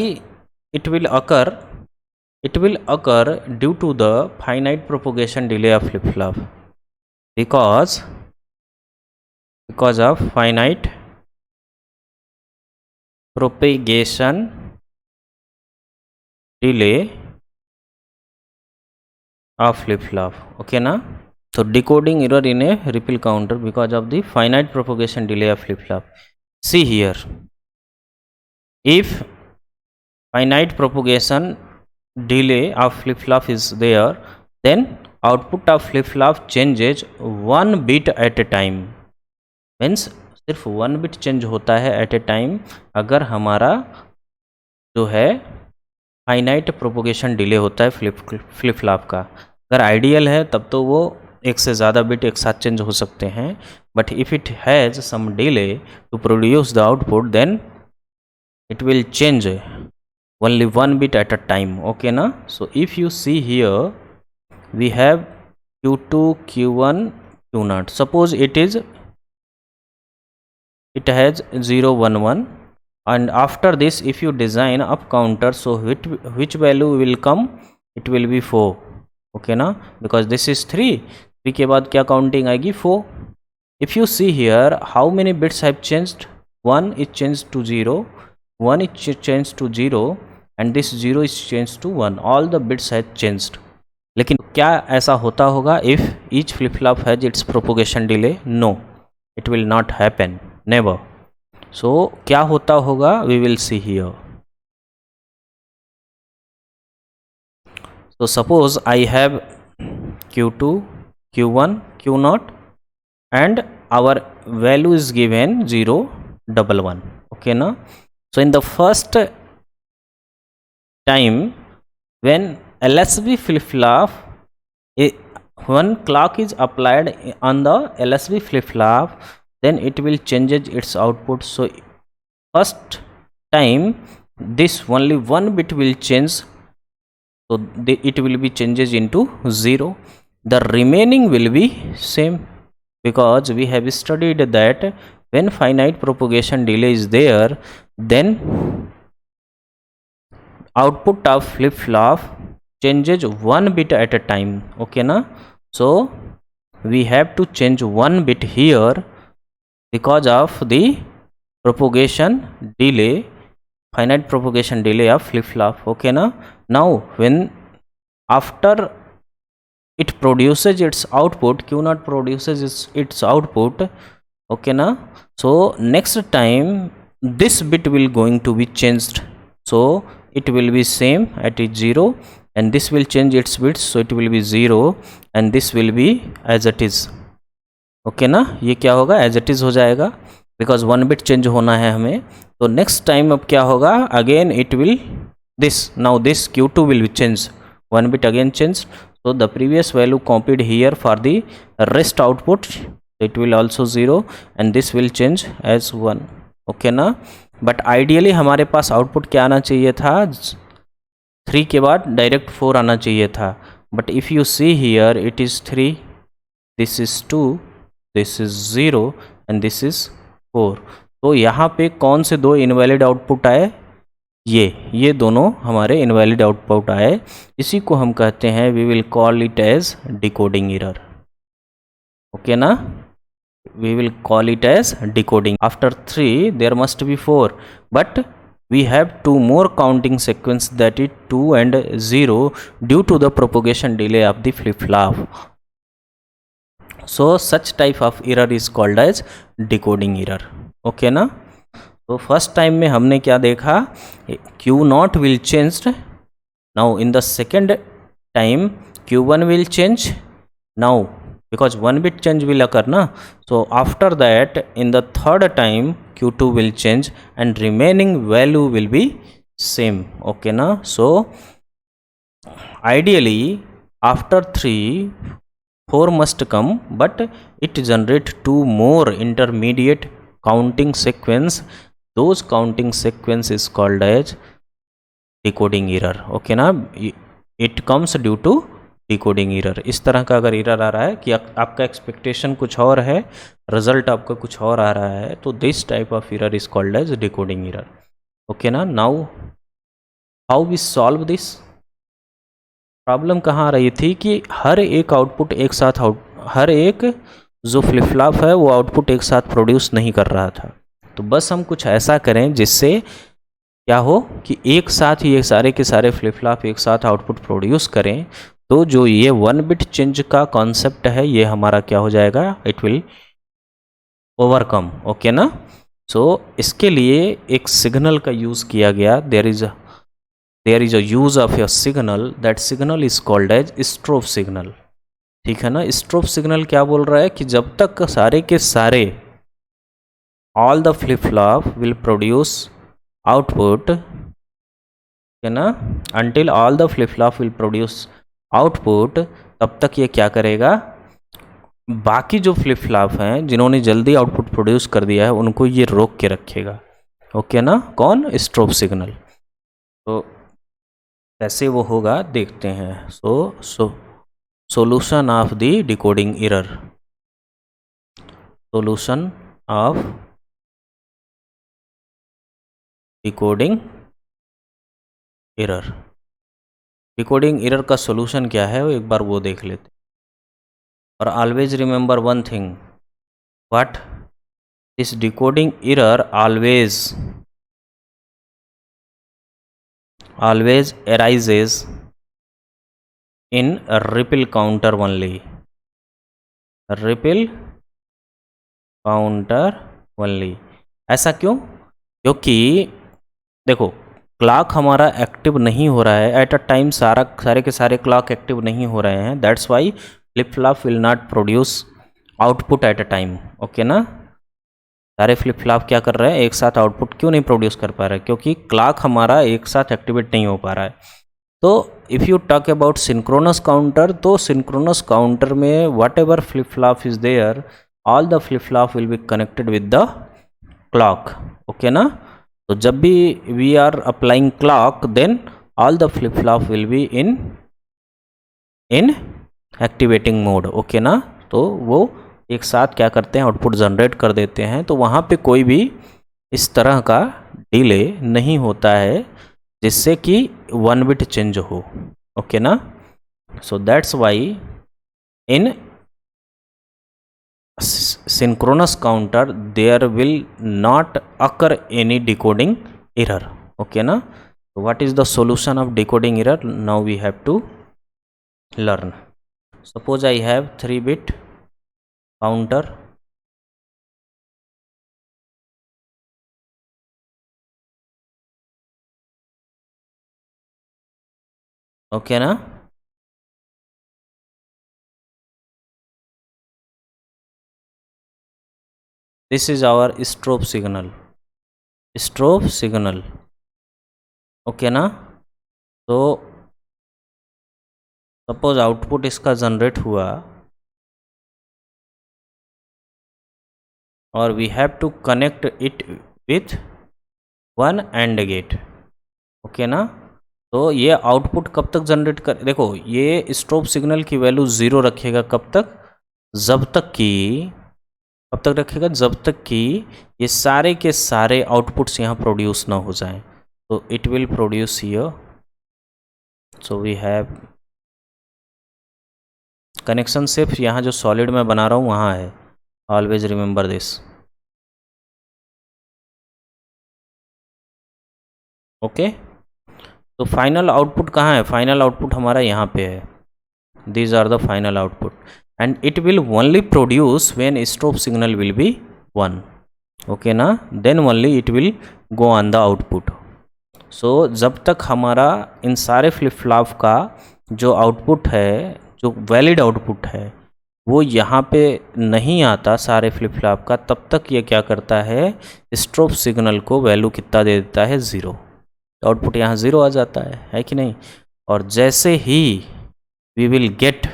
Speaker 1: it will occur? It will occur due to the finite propagation delay of flip flop, because of finite propagation delay of flip flop, okay na. So decoding error in a ripple counter because of the finite propagation delay of flip flop. See here, if finite propagation delay of flip flop is there, then output of flip flop changes 1 bit at a time. Means सिर्फ 1 bit change होता है eight a time, अगर हमारा जो है finite propagation delay होता है flip flop का. अगर आइडियल है तब तो वो एक से ज़्यादा बिट एक साथ चेंज हो सकते हैं, but if it has some delay to produce the output then it will change only one bit at a time. Okay na? So if you see here we have q2 q1 q0. Suppose it has 0 1 1, and after this if you design up counter, so which value will come? It will be 4. Okay na? Because this is 3 के बाद क्या counting आएगी? 4. If you see here how many bits have changed, 1 is changed to 0, 1 is changed to 0, and this 0 is changed to 1. All the bits have changed. लेकिन क्या ऐसा होता होगा if each flip flop has its propagation delay? No, it will not happen, never. So क्या होता होगा? We will see here. So suppose I have q2 q1 q0 and our value is given 0 1 1. Okay na? So in the first time when LSB flip flop, one clock is applied on the LSB flip flop, then it will change its output. So first time this only one bit will change, so it will be changes into 0. The remaining will be same, because we have studied that when finite propagation delay is there, then output of flip flop changes one bit at a time. Okay na? So we have to change one bit here because of the propagation delay, finite propagation delay of flip flop. Okay na? Now when after it produces its output, q0 produces its output. Okay na? So next time this bit will going to be changed, so it will be same at 0, and this will change its bits, so it will be 0, and this will be as it is. Okay ना? ये क्या होगा? As it is हो जाएगा, because one bit change होना है हमें. तो नेक्स्ट टाइम अब क्या होगा? Again it will this, now this q2 will be change, one bit again change. So the previous value copied here for the rest output, it will also 0, and this will change as 1. Okay ना? But ideally हमारे पास output क्या आना चाहिए था? 3 के बाद direct 4 आना चाहिए था. But if you see here it is 3, this is 2, this is 0, and this is 4. तो यहाँ पे कौन से दो इनवैलिड आउटपुट आए? ये दोनों हमारे इनवैलिड आउटपुट आए. इसी को हम कहते हैं, we will call it as decoding error. Okay ना? We will call it as decoding. After 3 there must be 4, but we have 2 more counting sequence, that is 2 and 0, due to the propagation delay of the flip flop. So such type of error is called as decoding error. Okay ना? तो first time में हमने क्या देखा? q0 will change. Now in the second time q1 will change. Now because one bit change will occur na, so after that in the third time q2 will change and remaining value will be same. Okay na? So ideally after 3 4 must come, but it generate 2 more intermediate counting sequence. Those counting sequence is called as decoding error. Okay na? It comes due to decoding error. इस तरह का अगर error आ रहा है कि आपका expectation कुछ और है, रिजल्ट आपका कुछ और आ रहा है, तो this type of error is called as decoding error. Okay ना? Now how we solve this problem? कहाँ आ रही थी कि हर एक आउटपुट एक साथ हर एक जो फ्लिप फ्लॉप है वो आउटपुट एक साथ प्रोड्यूस नहीं कर रहा था. तो बस हम कुछ ऐसा करें जिससे क्या हो कि एक साथ ही ये सारे के सारे फ्लिप फ्लॉप एक साथ आउटपुट प्रोड्यूस करें. तो जो ये वन बिट चेंज का कॉन्सेप्ट है ये हमारा क्या हो जाएगा? It will overcome. ओके ना? सो इसके लिए एक सिग्नल का यूज़ किया गया. There is a use of a signal, that signal is called as strobe signal. ठीक है ना? स्ट्रोब सिग्नल क्या बोल रहा है कि जब तक सारे के सारे all the flip flop will produce output, है ना, until all the flip flop will produce output, तब तक ये क्या करेगा, बाकी जो फ्लिप फ्लॉप हैं जिन्होंने जल्दी आउटपुट प्रोड्यूस कर दिया है उनको ये रोक के रखेगा। ओके ना, कौन, स्ट्रोब सिग्नल। तो कैसे वो होगा देखते हैं। Solution of the decoding error, solution of decoding error. Decoding error का सोल्यूशन क्या है वो एक बार वो देख लेते हैं। और always remember one thing, what, this decoding error always arises in a ripple counter only, ripple counter only। ऐसा क्यों? क्योंकि देखो क्लॉक हमारा एक्टिव नहीं हो रहा है एट अ टाइम, सारे के सारे क्लॉक एक्टिव नहीं हो रहे हैं, that's why flip flop will not produce output at a time. Okay ना, सारे फ्लिप फ्लॉप क्या कर रहे हैं, एक साथ आउटपुट क्यों नहीं प्रोड्यूस कर पा रहे, क्योंकि क्लॉक हमारा एक साथ एक्टिवेट नहीं हो पा रहा है। तो if you talk about synchronous counter, तो सिंक्रोनस काउंटर में whatever flip flop is there, all the flip flop will be connected with the clock. Okay ना, तो जब भी we are applying clock then all the flip flop will be in activating mode. Okay ना, तो वो एक साथ क्या करते हैं, आउटपुट जनरेट कर देते हैं। तो वहाँ पे कोई भी इस तरह का डिले नहीं होता है जिससे कि 1 बिट चेंज हो। ओके ना, सो that's Y in synchronous counter there will not occur any decoding error। okay na, so what is the solution of decoding error, now we have to learn। suppose I have 3-bit counter, okay na, this is our strobe signal। okay ना, तो suppose output इसका generate हुआ और we have to connect it with 1 AND gate. Okay ना, तो ये output कब तक जनरेट कर, देखो ये स्ट्रोब सिग्नल की वैल्यू 0 रखेगा कब तक, जब तक कि, कब तक रखेगा, जब तक कि ये सारे के सारे आउटपुट्स यहाँ प्रोड्यूस ना हो जाएं। तो it will produce here, so we have connection सिर्फ यहाँ जो सॉलिड में बना रहा हूँ वहाँ है, ऑलवेज रिमेंबर दिस। ओके, तो फाइनल आउटपुट कहाँ है, फाइनल आउटपुट हमारा यहाँ पे है, these are the final output and it will only produce when strobe signal will be 1। okay ना, then only it will go on the output। so जब तक हमारा इन सारे फ्लिप फ्लॉप का जो आउटपुट है, जो वैलिड आउटपुट है वो यहाँ पे नहीं आता सारे फ्लिप फ्लॉप का, तब तक ये क्या करता है, स्ट्रोब सिग्नल को वैल्यू कितना दे देता है, 0। आउटपुट यहाँ 0 आ जाता है कि नहीं। और जैसे ही we will get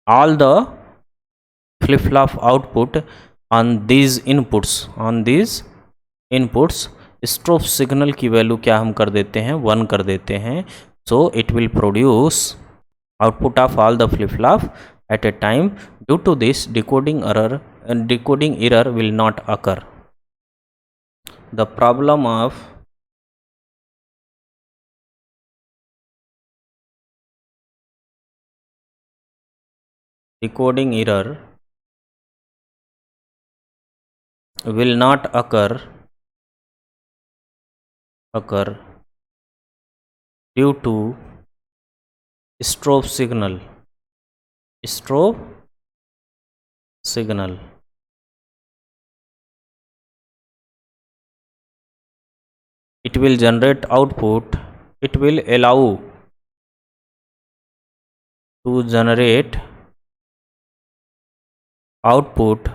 Speaker 1: all the flip flop output on these inputs strobe signal की वैल्यू क्या हम कर देते हैं, 1 कर देते हैं। So it will produce output of all the flip flop at a time, due to this decoding error will not occur. The problem of decoding error will not occur due to strobe signal। it will generate output, it will allow to generate output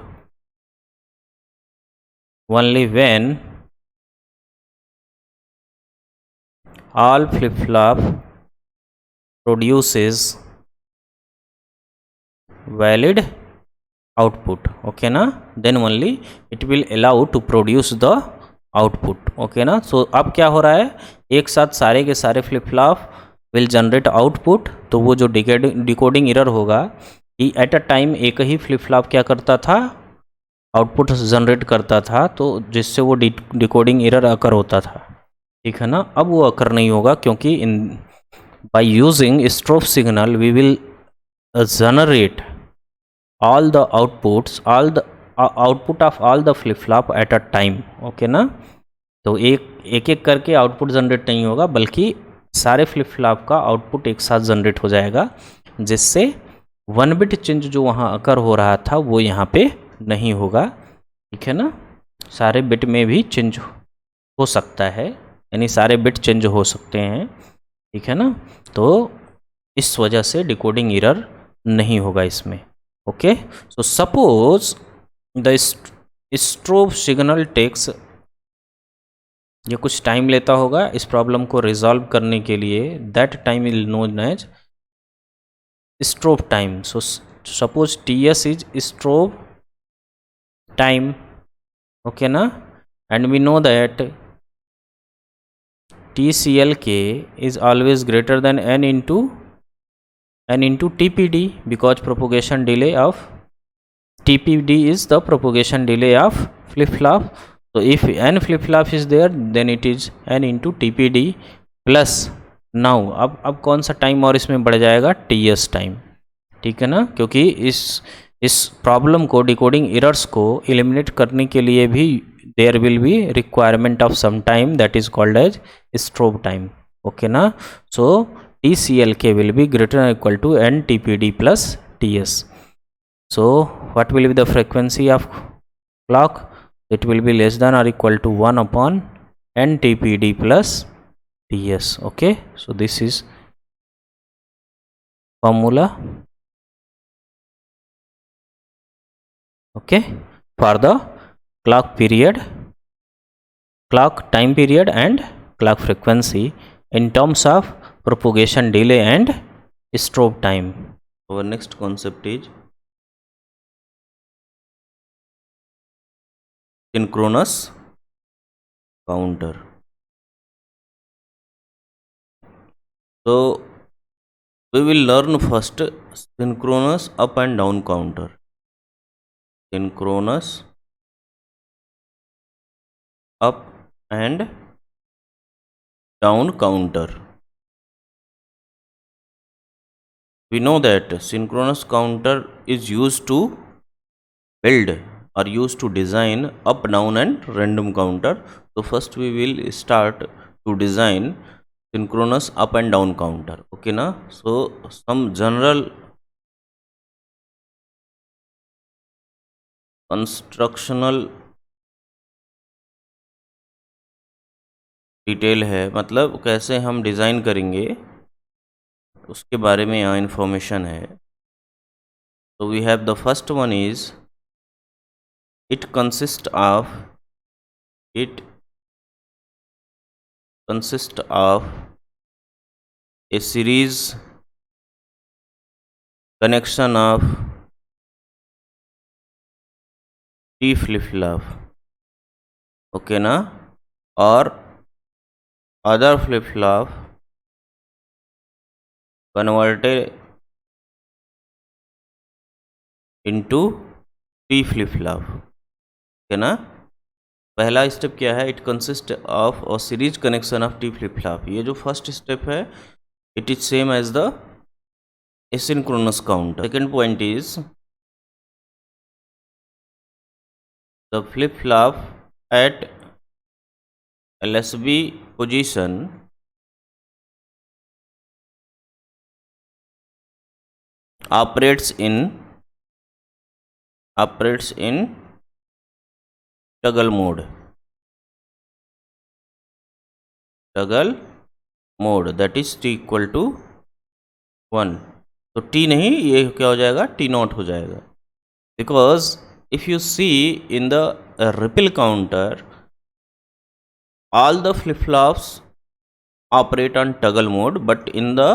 Speaker 1: only when all flip flop produces valid output, okay na, then only it will allow to produce the output, okay ना. सो अब क्या हो रहा है, एक साथ सारे के सारे flip flop will generate output. तो वो जो डिकोडिंग एरर होगा कि एट अ टाइम एक ही फ्लिप फ्लॉप क्या करता था, आउटपुट जनरेट करता था, तो जिससे वो डिकोडिंग एरर अकर होता था, ठीक है ना. अब वो अकर नहीं होगा क्योंकि in by using strobe signal we will generate all the outputs, all the output of all the flip flop at a time, okay ना. तो एक एक करके आउटपुट जनरेट नहीं होगा, बल्कि सारे फ्लिप फ्लॉप का आउटपुट एक साथ जनरेट हो जाएगा, जिससे 1 बिट चेंज जो वहाँ अकर हो रहा था वो यहाँ पे नहीं होगा, ठीक है ना. सारे बिट में भी चेंज हो सकता है, यानी सारे बिट चेंज हो सकते हैं, ठीक है ना. तो इस वजह से डिकोडिंग एरर नहीं होगा इसमें, okay. So suppose the strobe signal takes, ये कुछ टाइम लेता होगा इस प्रॉब्लम को रिजॉल्व करने के लिए, that time is known as strobe time. So suppose ts is strobe time, okay ना. And we know that TCLK is always greater than n into TPD, because propagation delay of TPD is the propagation delay of flip flop. So if n flip flop is there, then it is n into TPD plus now अब कौन सा time और इसमें बढ़ जाएगा, TS time, ठीक है ना. क्योंकि इस प्रॉब्लम को, डिकोडिंग एरर्स को एलिमिनेट करने के लिए भी there will be requirement of some time that is called as strobe time, okay na. So TCLK will be greater than or equal to n TPD plus TS. So what will be the frequency of clock? It will be less than or equal to 1 upon n TPD plus TS, okay. So this is formula, okay, for the clock period, clock time period and clock frequency in terms of propagation delay and strobe time. Our next concept is synchronous counter. So we will learn first synchronous up and down counter. Synchronous up and down counter. We know that synchronous counter is used to build or used to design up, down and random counter. So first we will start to design synchronous up and down counter, okay na. So some general constructional detail है, मतलब कैसे हम design करेंगे उसके बारे में यहाँ information है. तो we have the first one is it consist of a series connection of T flip flop, okay ना, और other flip flop converted into T flip flop, है ना. पहला स्टेप क्या है, it consist of a series connection of T flip flop. ये जो first step है, it is same as the asynchronous counter. Second point is the flip flop at LSB position operates in toggle mode. That is T equal to 1. तो T नहीं, ये क्या हो जाएगा, T not हो जाएगा. Because if you see in the ripple counter, all the flip flops operate on toggle mode, but in the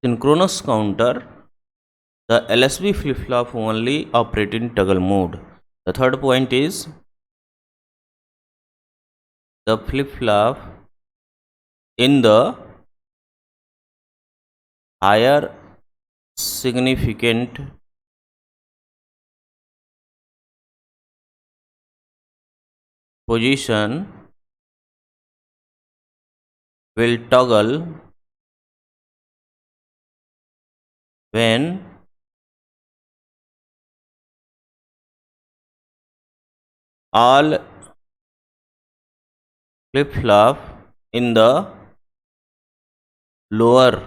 Speaker 1: synchronous counter, the LSB flip-flop only operate in toggle mode. The third point is the flip-flop in the higher significant position will toggle when all flip-flop in the lower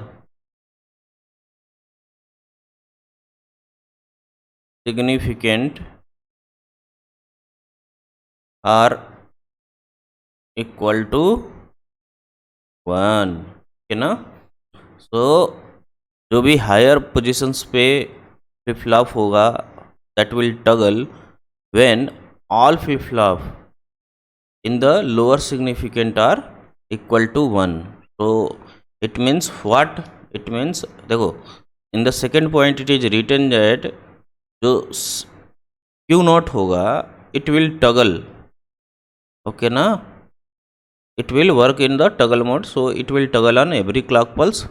Speaker 1: significant are equal to 1, है ना. So जो भी higher positions पे flip flop होगा that will toggle when all flip flop in the lower significant are equal to 1. So it means what, it means देखो in the second point it is written that जो Q not होगा it will toggle, okay ना, it will work in the toggle mode, so it will toggle on every clock pulse.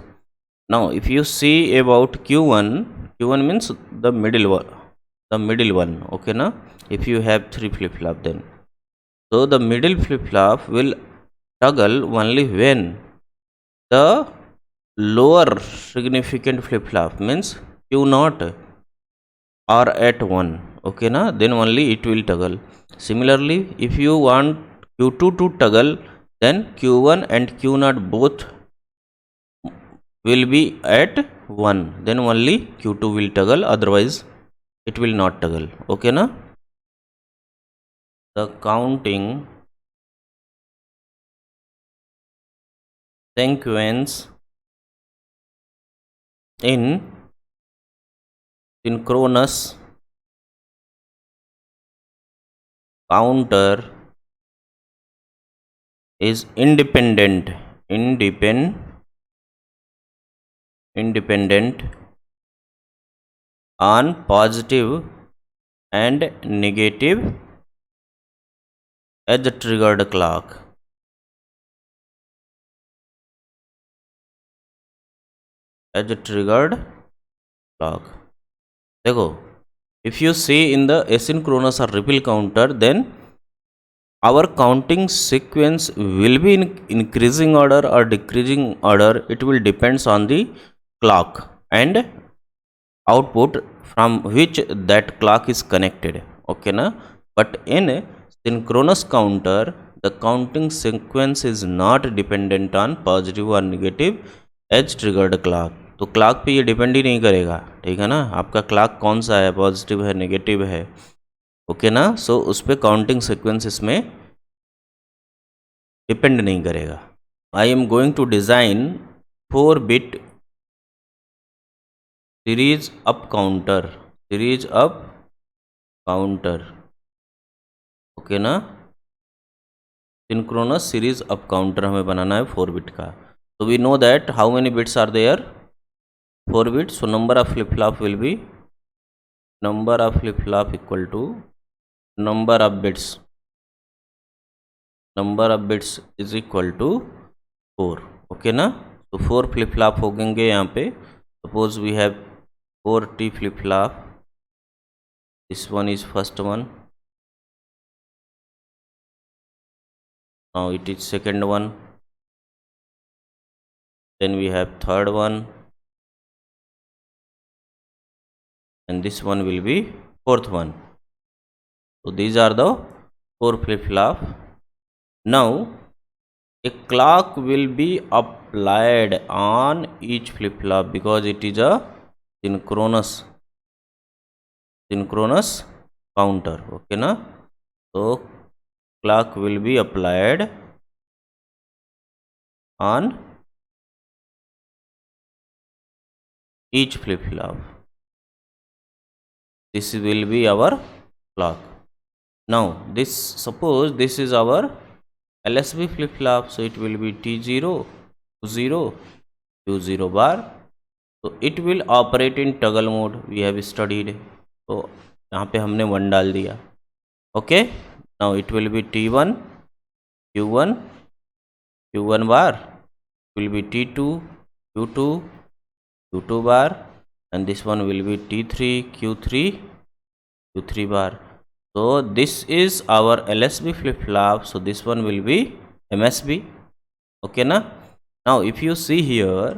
Speaker 1: Now if you see about q1 means the middle one, okay na. If you have 3 flip flop, then so the middle flip flop will toggle only when the lower significant flip flop means q0 are at 1, okay na, then only it will toggle. Similarly if you want q2 to toggle, then q1 and q0 both will be at 1, then only q2 will toggle, otherwise it will not toggle, okay na. The counting sequence in synchronous counter is independent on positive and negative edge triggered clock. Edge triggered clock. देखो, if you see in the asynchronous or ripple counter, then our counting sequence will be in increasing order or decreasing order. It will depends on the clock and output from which that clock is connected, okay na. But in synchronous counter the counting sequence is not dependent on positive or negative edge triggered clock. तो clock पे ये depend ही नहीं करेगा, ठीक है ना. आपका clock कौन सा है, पॉजिटिव है, नेगेटिव है, ओके ना. सो उस पर काउंटिंग सीक्वेंस इसमें डिपेंड नहीं करेगा. I am going to design 4 bit series up counter, okay ना. सिंक्रोनस सीरीज अप काउंटर हमें बनाना है 4 बिट का. तो we know that how many bits are there, 4 bits. So number of flip flop will be number of flip flop equal to number of bits is equal to 4, okay ना. तो 4 flip flop हो गएंगे यहाँ पे. Suppose we have 4 T flip flop. This one is first one, now it is second one, then we have third one, and this one will be fourth one. So these are the 4 flip flop. Now a clock will be applied on each flip flop because it is a synchronous counter, okay na. So clock will be applied on each flip flop. This will be our clock. Now this, suppose this is our LSB flip flop, so it will be T0 0 Q0 bar. तो it will operate in toggle mode, we have studied. तो यहाँ पे हमने 1 डाल दिया। Okay, now it will be T1 Q1 Q1 bar, will be T2 Q2 Q2 bar, and this one will be T3 Q3 Q3 bar. So this is our LSB flip flop, so this one will be MSB. Okay na? Now if you see here,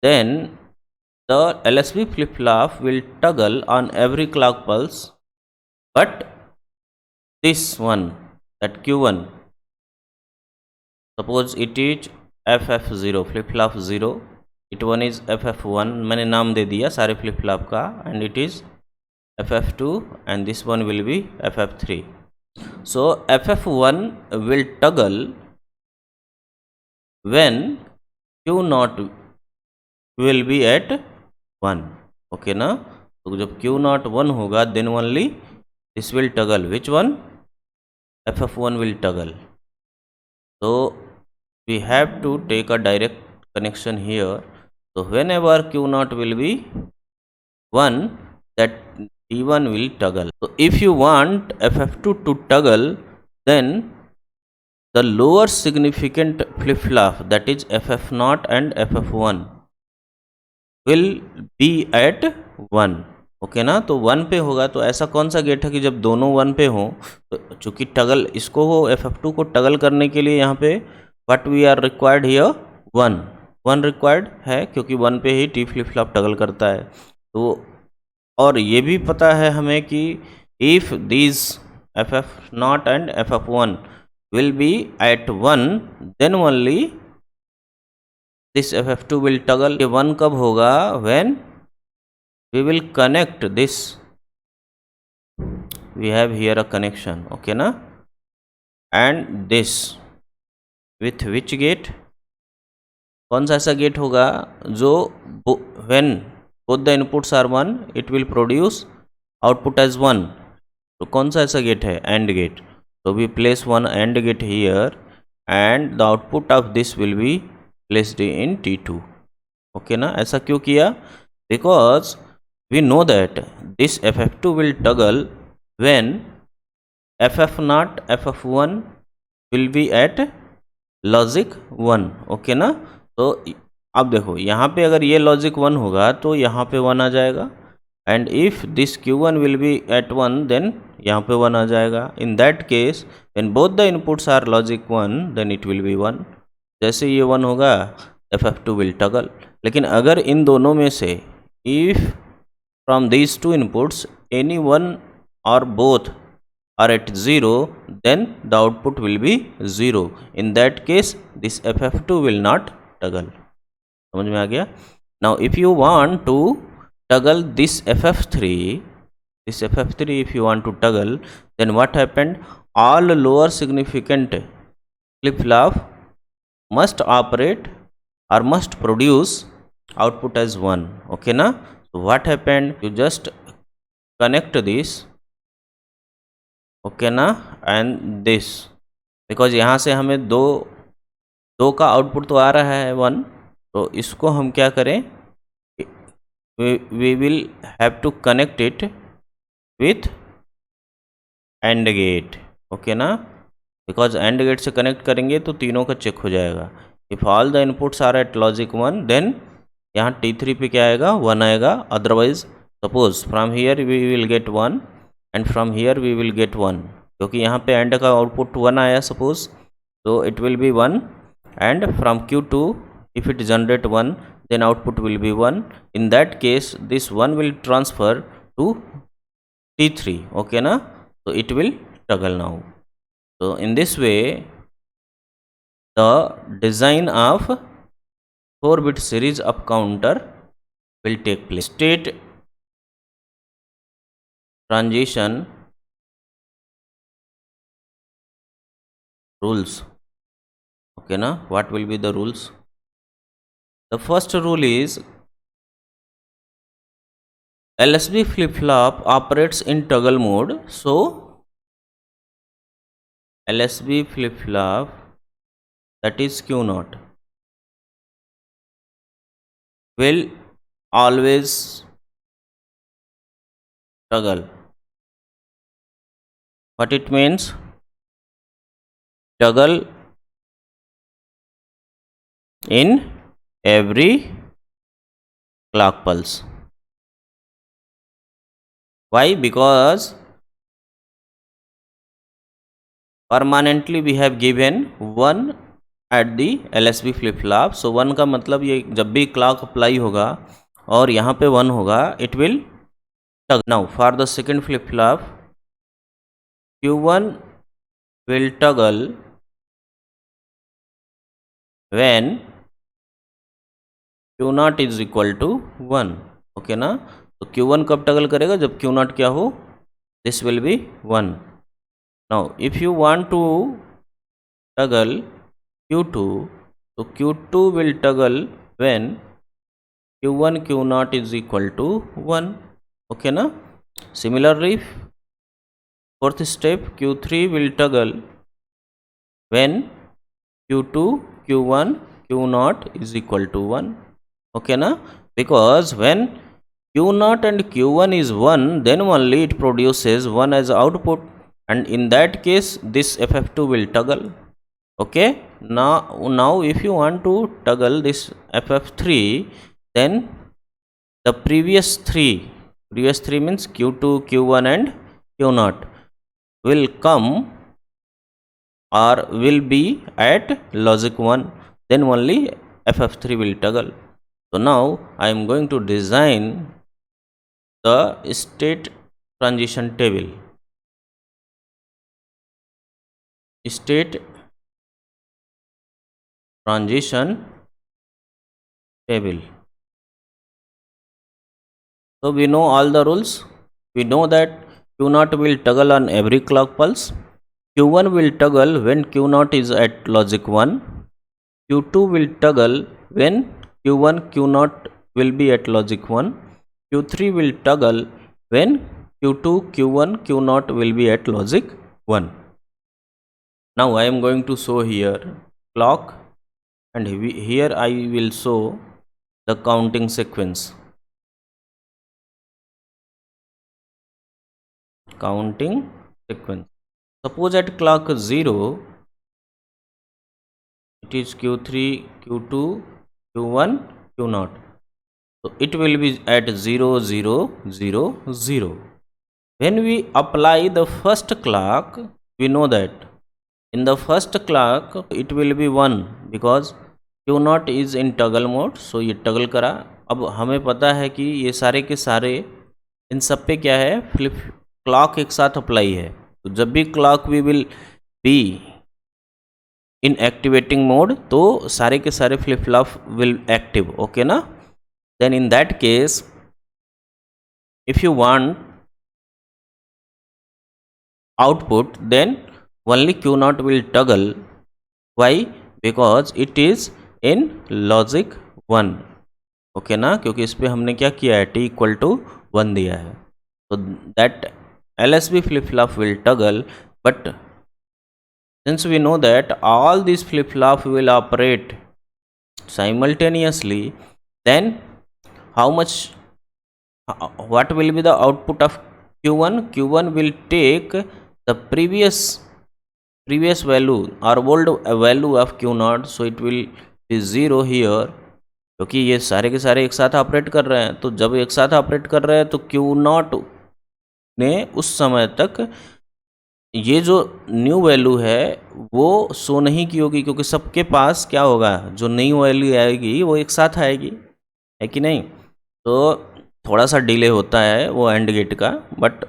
Speaker 1: then the LSB flip flop will toggle on every clock pulse, but this one, that Q1, suppose it is FF0 flip flop 0, it one is FF1, मैंने नाम दे दिया सारे flip flop का, and it is FF2, and this one will be FF3. So FF1 will toggle when Q0 will be at 1. Okay ना? तो जब Q0 1 होगा, then only this will toggle. Which one? FF1 will toggle. So we have to take a direct connection here. So whenever Q0 will be 1, that T1 will toggle. So if you want FF2 to toggle, then the lower significant flip flop, that is FF0 and FF1, will be at 1. Okay ना? तो 1 पे होगा, तो ऐसा कौन सा gate है कि जब दोनों 1 पे हो, तो चूंकि टगल इसको हो FF2 को टगल करने के लिए यहाँ पे what we are required here 1 required है, क्योंकि 1 पे ही टी फ्लिप फ्लॉप टगल करता है। तो और ये भी पता है हमें कि if this FF0 and FF1 will be at 1, then only this FF2 will toggle. ये 1 कब होगा? when we will connect this, we have here a connection, okay na, and this with which gate, कौन सा ऐसा gate होगा जो when both the inputs are 1 it will produce output as 1. तो कौन सा ऐसा गेट है? AND gate. So we place one AND gate here, and the output of this will be placed in T2. okay ना? ऐसा क्यों किया? Because we know that this FF2 will toggle when FF0 FF1 will be at logic 1. Okay ना? तो अब देखो यहाँ पे अगर ये लॉजिक 1 होगा तो यहाँ पे 1 आ जाएगा, and if this Q1 will be at 1, then यहाँ पे 1 आ जाएगा. In that case when both the inputs are logic 1, then it will be 1. जैसे ये 1 होगा, FF2 विल टगल. लेकिन अगर इन दोनों में से if from these two inputs any one और both are at 0, then the output will be 0. In that case this FF2 will not toggle. समझ में आ गया? Now if you want to toggle this FF3, if you want to toggle, then what happened? All lower significant flip flop must operate or must produce output as 1. okay na? So what happened? You just connect this, okay ना, and this, because यहाँ से हमें दो का output तो आ रहा है 1, तो इसको हम क्या करें? We will have to connect it with AND gate. Okay ना? बिकॉज एंड गेट से कनेक्ट करेंगे तो तीनों का चेक हो जाएगा. If all the inputs are at logic 1, then यहाँ T3 पे क्या आएगा? 1 आएगा. Otherwise suppose from here we will get 1 and from here we will get 1, क्योंकि यहाँ पे एंड का आउटपुट 1 आया सपोज, तो it will be 1, and from Q2 if it generate 1, then output will be 1. In that case this 1 will transfer to T3. Okay ना? तो it will toggle now. तो in this way the design of 4-bit series up counter will take place. State transition rules. Okay na? What will be the rules? The first rule is LSB flip flop operates in toggle mode. So LSB flip flop, that is Q0, will always toggle. What it means? Toggle in every clock pulse. Why? Because permanently we have given 1 at the LSB flip flop. So 1 का मतलब ये जब भी clock apply होगा और यहाँ पे 1 होगा, it will toggle. Now for the second flip flop, Q1 will toggle when Q0 is equal to 1. Okay ना, तो Q1 कब टगल करेगा? जब Q0 क्या हो? This will be 1. Now if you want to toggle Q2, so Q2 will toggle when Q1 Q0 is equal to 1. Okay na? Similarly, fourth step, Q3 will toggle when Q2 Q1 Q0 is equal to 1. Okay na? Because when Q0 and Q1 is 1, then only it produces 1 as output, and in that case this FF2 will toggle. Okay, now if you want to toggle this FF3, then the previous three means Q2 Q1 and Q0 will come or will be at logic 1, then only FF3 will toggle. So now I am going to design the state transition table. State transition table. So we know all the rules. We know that Q0 will toggle on every clock pulse. Q1 will toggle when Q0 is at logic 1. Q2 will toggle when Q1 Q0 will be at logic 1. Q3 will toggle when Q2 Q1 Q0 will be at logic 1. Now I am going to show here clock, and here I will show the counting sequence. Counting sequence. Suppose at clock 0, it is Q3, Q2, Q1, Q0. So it will be at 0, 0, 0, 0. When we apply the first clock, we know that in the first clock it will be 1 because Q0 is in toggle mode. So ये toggle करा. अब हमें पता है कि ये सारे के सारे इन सब पे क्या है, फ्लिप क्लॉक एक साथ अप्लाई है. तो जब भी clock we will be in activating mode, तो सारे के सारे flip flop will active. Okay ना? Then in that case if you want output, then only Q0 will toggle. Why? Because it is in logic 1. Okay ना, क्योंकि इस पर हमने क्या किया है, t इक्वल टू 1 दिया है. तो that LSB flip flop will toggle, but since we know that all these flip flop will operate simultaneously, then what will be the output of Q1? Q1 will take the previous value or old value of Q0, so it will be 0 here. क्योंकि ये सारे के सारे एक साथ operate कर रहे हैं, तो जब एक साथ ऑपरेट कर रहे हैं तो Q0 ने उस समय तक ये जो न्यू वैल्यू है वो शो नहीं की होगी, क्योंकि सबके पास क्या होगा, जो नई वैल्यू आएगी वो एक साथ आएगी, है कि नहीं? तो थोड़ा सा डिले होता है वो एंड गेट का, बट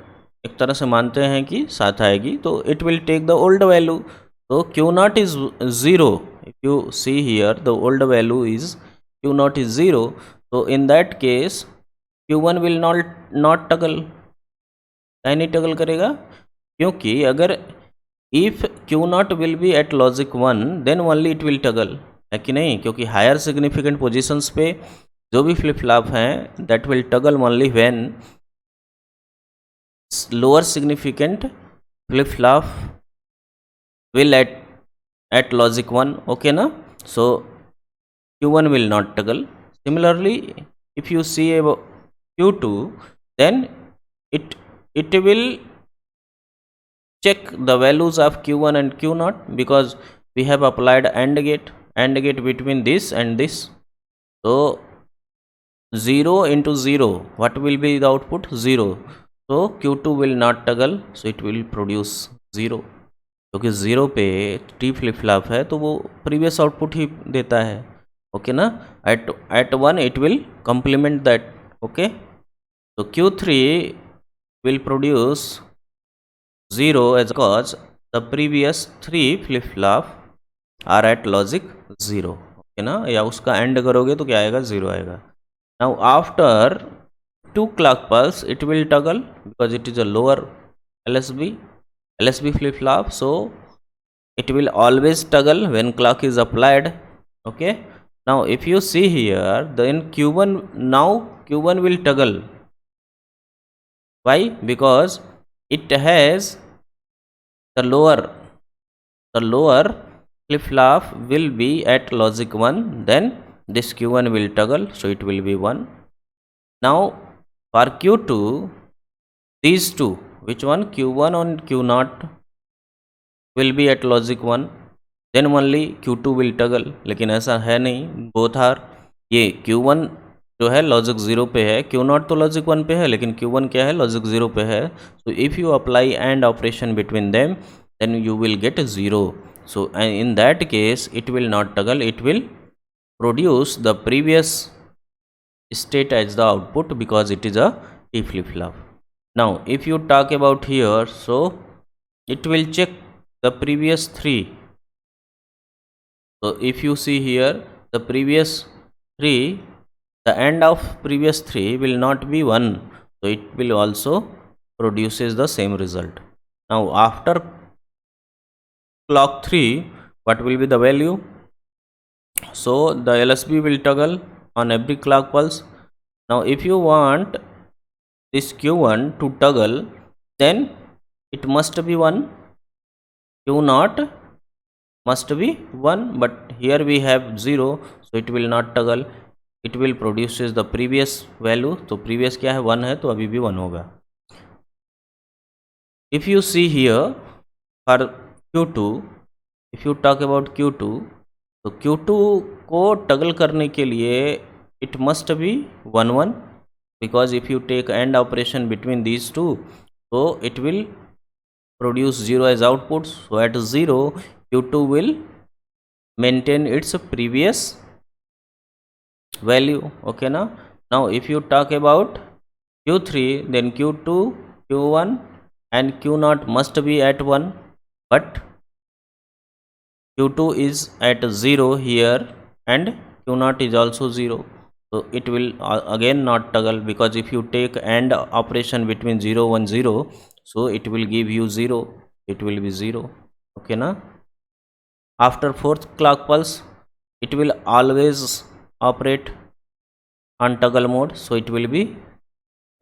Speaker 1: एक तरह से मानते हैं कि साथ आएगी. तो it will take the old value. तो Q0 is 0. If you see here the old value is Q0 is 0. So in that case Q1 will not toggle. क्या नहीं टगल करेगा? क्योंकि अगर if Q0 will be at logic 1, then only it will toggle, है कि नहीं? क्योंकि higher significant positions पे जो भी फ्लिप फ्लॉप हैं that will toggle only when lower significant flip flop will at logic 1. okay na? So Q1 will not toggle. Similarly, if you see about q2, then it will check the values of q1 and q0, because we have applied AND gate between this and this. So 0 into 0, what will be the output? 0. so q2 will not toggle, so it will produce 0, क्योंकि 0 पे T flip flop है तो वो previous output ही देता है, okay ना. At 1 it will complement that, okay. तो q3 will produce 0 as because the previous 3 flip flop are at logic 0, okay ना. या उसका एंड करोगे तो क्या आएगा? 0 आएगा. Now after 2 clock pulse it will toggle because it is a lower LSB flip flop, so it will always toggle when clock is applied, okay. Now if you see here, then q1, now q1 will toggle. Why? Because it has the lower flip flop will be at logic 1, then this q1 will toggle, so it will be 1. Now for q2, these two, which one? q1 and q0 will be at logic 1, then only q2 will toggle. लेकिन ऐसा है नहीं, both are, ये q1 जो है logic 0 पे है, q0 तो लॉजिक 1 पे है, लेकिन q1 क्या है? लॉजिक 0 पे है. so if you apply AND operation between them, then you will get 0. so in that case it will not toggle, it will produce the previous state as the output because it is a T flip flop. Now if you talk about here, so it will check the previous 3. so if you see here, the previous 3, the end of previous 3 will not be 1, so it will also produces the same result. Now after clock 3, what will be the value? so the LSB will toggle on every clock pulse. Now if you want this q1 to toggle, then it must be 1, q0 must be 1, but here we have 0, so it will not toggle, it will produces the previous value. तो previous क्या है? 1 है, तो अभी भी 1 होगा. if you see here for q2, if you talk about q2, तो q2 को टगल करने के लिए it must be 1 1, because if you take AND operation between these two, so it will produce 0 as output. so at 0 q2 will maintain its previous value, okay na. now if you talk about q3, then q2, q1 and q0 must be at 1, but q2 is at 0 here and q0 is also 0, so it will again not toggle, because if you take AND operation between 0 1 0, so it will give you 0, it will be 0, okay na. after 4th clock pulse, it will always operate on toggle mode, so it will be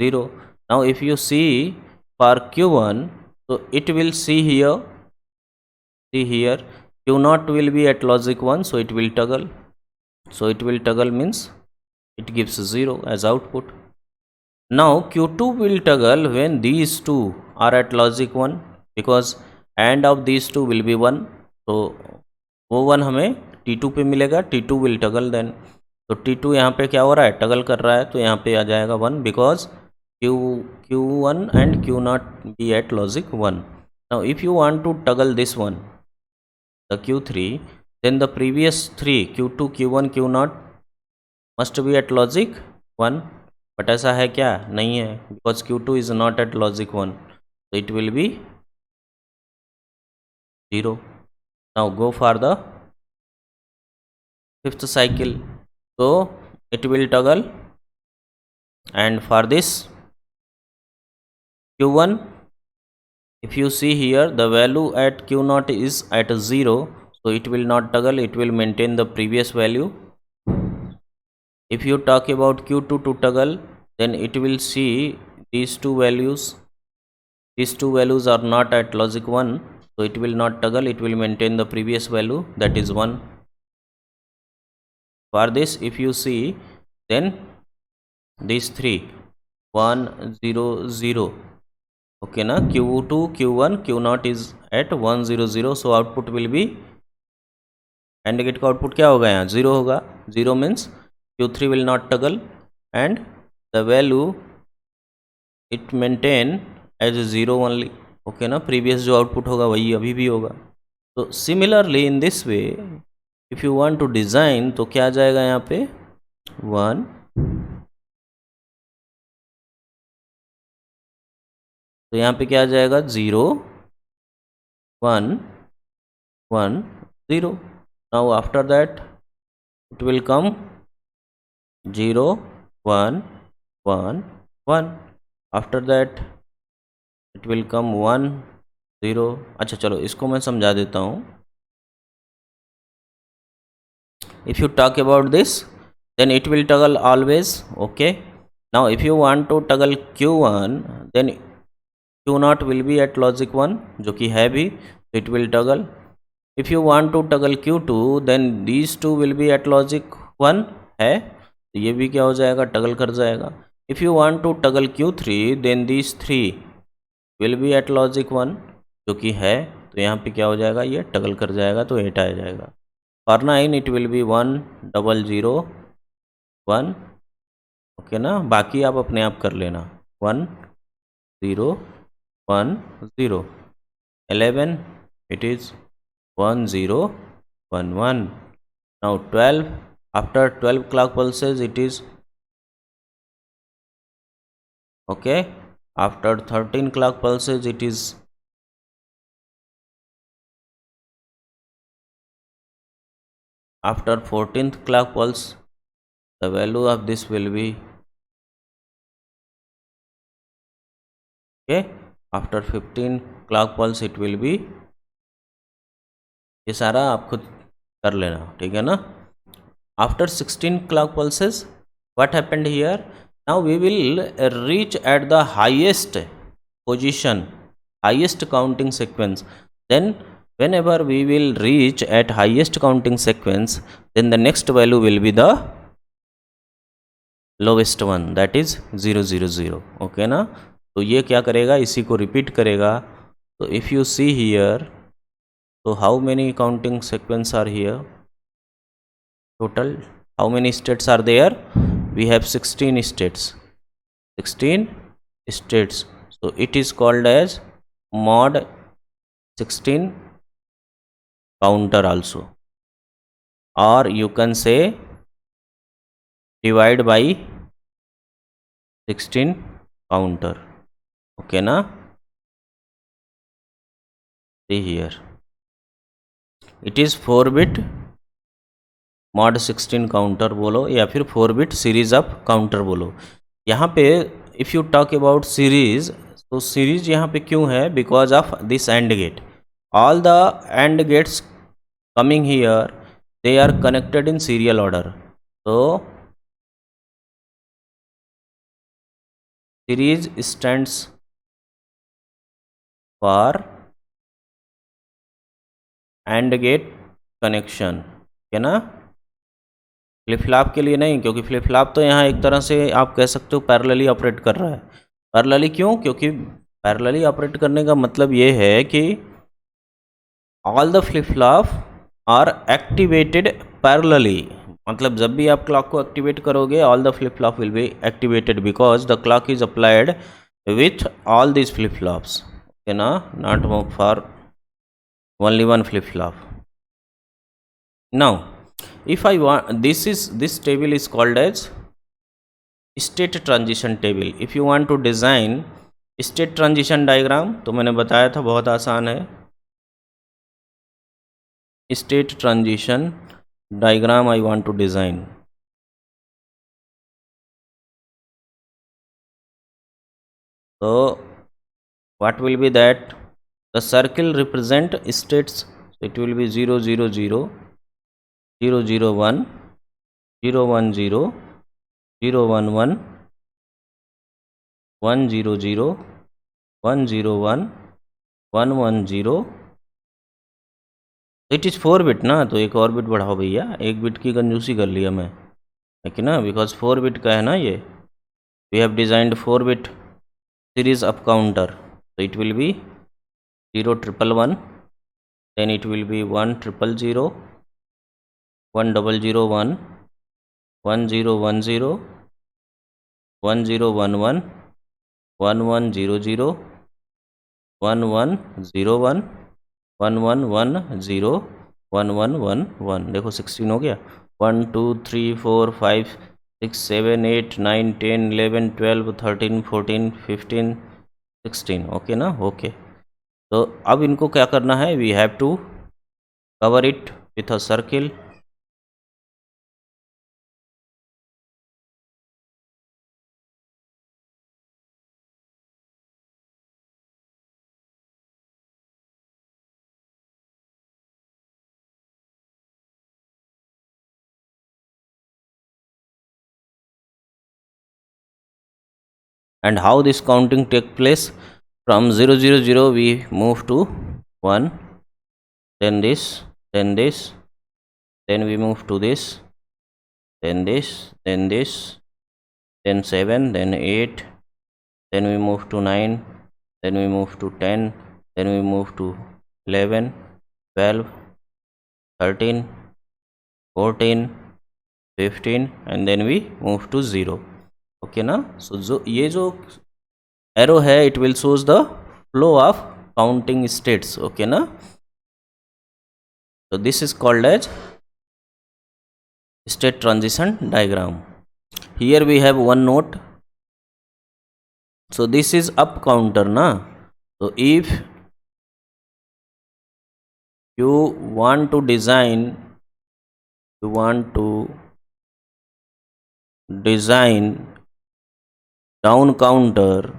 Speaker 1: 0. now if you see for q1, so it will see here q0 will be at logic 1, so it will toggle, so it will toggle means it gives 0 as output. now q2 will toggle when these two are at logic 1, because AND of these two will be 1, so वो 1 हमें T2 पे मिलेगा, T2 will toggle then. तो T2 यहाँ पे क्या हो रहा है? टगल कर रहा है, तो यहाँ पे आ जाएगा 1, because q1 and q0 be at logic 1. now if you want to toggle this one, the q3, then the previous 3 q2 q1 q0 must be at logic 1, but ऐसा है क्या? नहीं है, because q2 is not at logic 1, so it will be 0. now go for the 5th cycle, so it will toggle, and for this q1, if you see here, the value at q0 is at 0, so it will not toggle, it will maintain the previous value. if you talk about q2 to toggle, then it will see these two values are not at logic 1, so it will not toggle, it will maintain the previous value, that is 1. for this if you see, then these three 1 0 0, okay na, q2 q1 q0 is at 1 0 0, so output will be, AND gate का output क्या होगा, यहाँ 0 होगा. 0 means q3 will not toggle and the value it maintain as 0 only, okay ना. Previous जो output होगा वही अभी भी होगा. तो similarly in this way if you want to design, तो क्या आ जाएगा यहाँ पे 1, तो यहाँ पे क्या आ जाएगा 0 1 1 0. Now after that it will come 0 1 1 1. after that it will come 1 0. अच्छा चलो इसको मैं समझा देता हूँ. if you talk about this then it will toggle always, okay. now if you want to toggle q1 then q0 will be at logic 1 जो कि है भी, so it will toggle. if you want to toggle q2 then these two will be at logic 1 है, तो ये भी क्या हो जाएगा, टगल कर जाएगा. if you want to toggle q3 then these three will be at logic 1 जो कि है, तो यहाँ पे क्या हो जाएगा, ये टगल कर जाएगा, तो 8 आ जाएगा. for 9 it will be 1 0 0 1, okay ना. बाकी आप अपने आप कर लेना, 1 0 1 0. 11 it is 1 0 1 1. now 12, after 12 clock pulses it is, okay. after 13 clock pulses it is, after 14th clock pulse the value of this will be, okay. after 15 clock pulse it will be, ये सारा आप खुद कर लेना, ठीक है ना. after 16 clock pulses what happened here, now we will reach at the highest position, highest counting sequence. then whenever we will reach at highest counting sequence then the next value will be the lowest one, that is 0 0 0, okay ना. तो ये क्या करेगा, इसी को repeat करेगा. तो if you see here, so how many counting sequence are here total, how many states are there, we have 16 states, 16 states. so it is called as mod 16 counter also, or you can say divide by 16 counter, okay ना. see here it is 4 bit mod 16 counter बोलो या फिर 4 bit series of counter बोलो. यहाँ पे if you talk about series, तो series यहाँ पे क्यों है, because of this AND gate. All the AND gates coming here they are connected in serial order. तो series stands for AND gate connection, है ना. फ्लिप फ्लॉप के लिए नहीं, क्योंकि फ्लिप फ्लॉप तो यहाँ एक तरह से आप कह सकते हो पैरेलली ऑपरेट कर रहा है. पैरेलली क्यों, क्योंकि पैरेलली ऑपरेट करने का मतलब ये है कि all the flip flop are activated parallelly. मतलब जब भी आप क्लॉक को एक्टिवेट करोगे all the flip flop will be activated because the clock is applied with all this flip flops, okay ना, not for only one flip flop. Now if I want, this table is called as state transition table. if you want to design state transition diagram, तो मैंने बताया था बहुत आसान है. state transition diagram I want to design. so what will be that, the circle represent states, so it will be 0 0 0 0 0 1 0 1 0 0 1 1 1 0 0 1 0 1 1 1 0. It is 4 bit ना, तो एक और बिट बढ़ाओ भैया, एक बिट की कंजूसी कर लिया मैं, है कि ना, बिकॉज 4 बिट का है ना ये. we have designed 4-bit series up counter, so it will be 0 triple 1, then it will be 1 triple 0, 1 double 0 1, 1 0 1 0, 1 0 1 1, 1 1 0 0, 1 1 0 1, 1 1 1 0, 1 1 1 1। देखो 16 हो गया। 1 2 3 4 5 6 7 8 9 10 11 12 13 14 15 16। ओके ना, ओके। तो अब इनको क्या करना है, we have to cover it with a circle. And how this counting take place? From 0 0 0 we move to 1, then this, then this, then we move to this, then this, then this, then 7, then 8, then we move to 9, then we move to 10, then we move to 11, 12, 13, 14, 15, and then we move to 0। Okay ना। So जो ये जो arrow है, it will shows the flow of counting states. Okay ना। So this is called as state transition diagram. Here we have one note. So this is up counter na. So if you want to design down counter,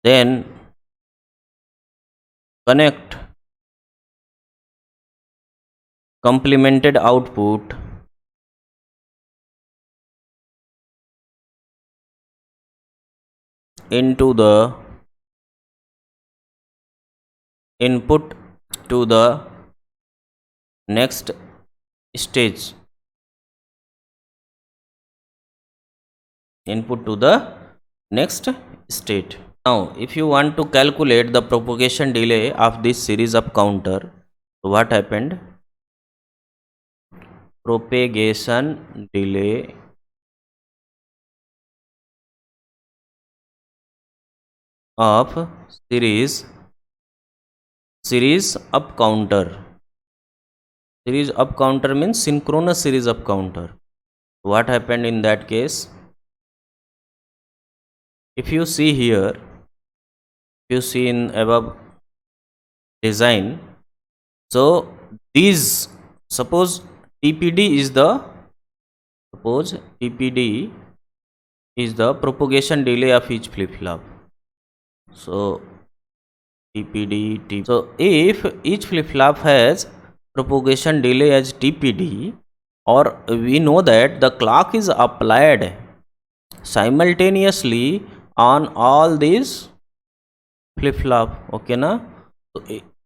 Speaker 1: then connect complemented output into the input to the next stage, input to the next state. Now if you want to calculate the propagation delay of this series up counter, so what happened? Propagation delay of series up counter. Series up counter means synchronous series up counter. What happened in that case? If you see here, if you see in above design, so these, suppose TPD is the propagation delay of each flip flop. So TPD. So if each flip flop has propagation delay as TPD, or we know that the clock is applied simultaneously on all these flip flop, okay na.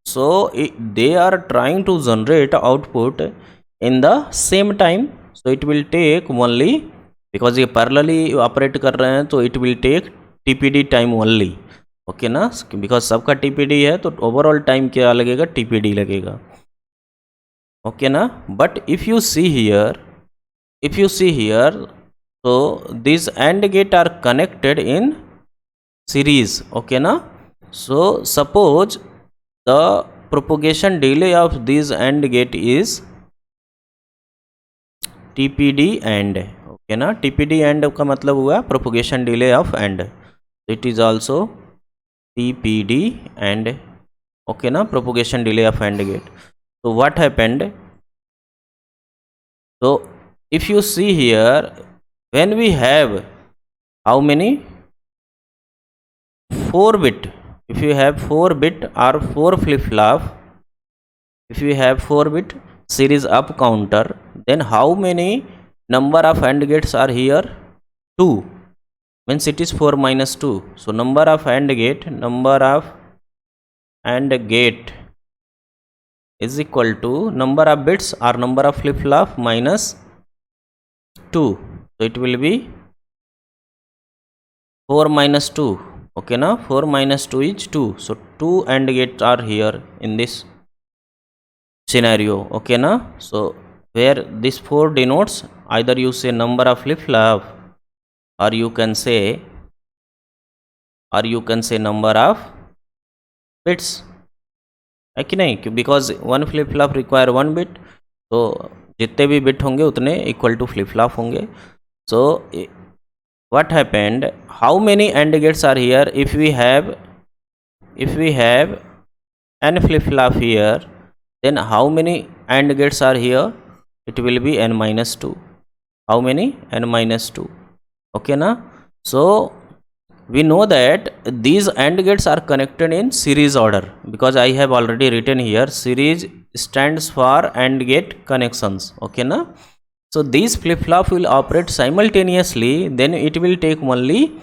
Speaker 1: So they are trying to generate output in the same time, so it will take only, because ये parallelly operate कर रहे हैं, तो it will take TPD time only, okay ना। Because सबका TPD है तो overall time क्या लगेगा, टीपीडी लगेगा, ओके ना। But if you see here, तो this AND gate are connected in series, okay ना। So suppose the propagation delay of this AND gate is TPD AND, okay ना। TPD AND का मतलब हुआ propagation delay of AND, it is also TPD and, okay na, propagation delay of AND gate. So what happened? So if you see here, when we have how many 4 bit, if you have 4 bit or 4 flip flop, if you have 4 bit series up counter, then how many number of AND gates are here? 2, means it is 4 minus 2. So number of AND gate is equal to number of bits or number of flip flop minus 2, so it will be 4 minus 2. Okay, now 4 minus 2 is 2, so 2 AND gates are here in this scenario. Okay, now so where this 4 denotes either you say number of flip-flop, or you can say number of bits, है कि नहीं, because one flip flop require one bit, तो जितने भी bit होंगे उतने equal to flip flop होंगे. सो what happened, how many AND gates are here? If we have n flip flop here, then how many AND gates are here? It will be n minus 2. How many? N minus 2. Okay, na? So we know that these AND gates are connected in series order, because I have already written here series stands for AND gate connections. Okay, na? So these flip-flop will operate simultaneously, then it will take only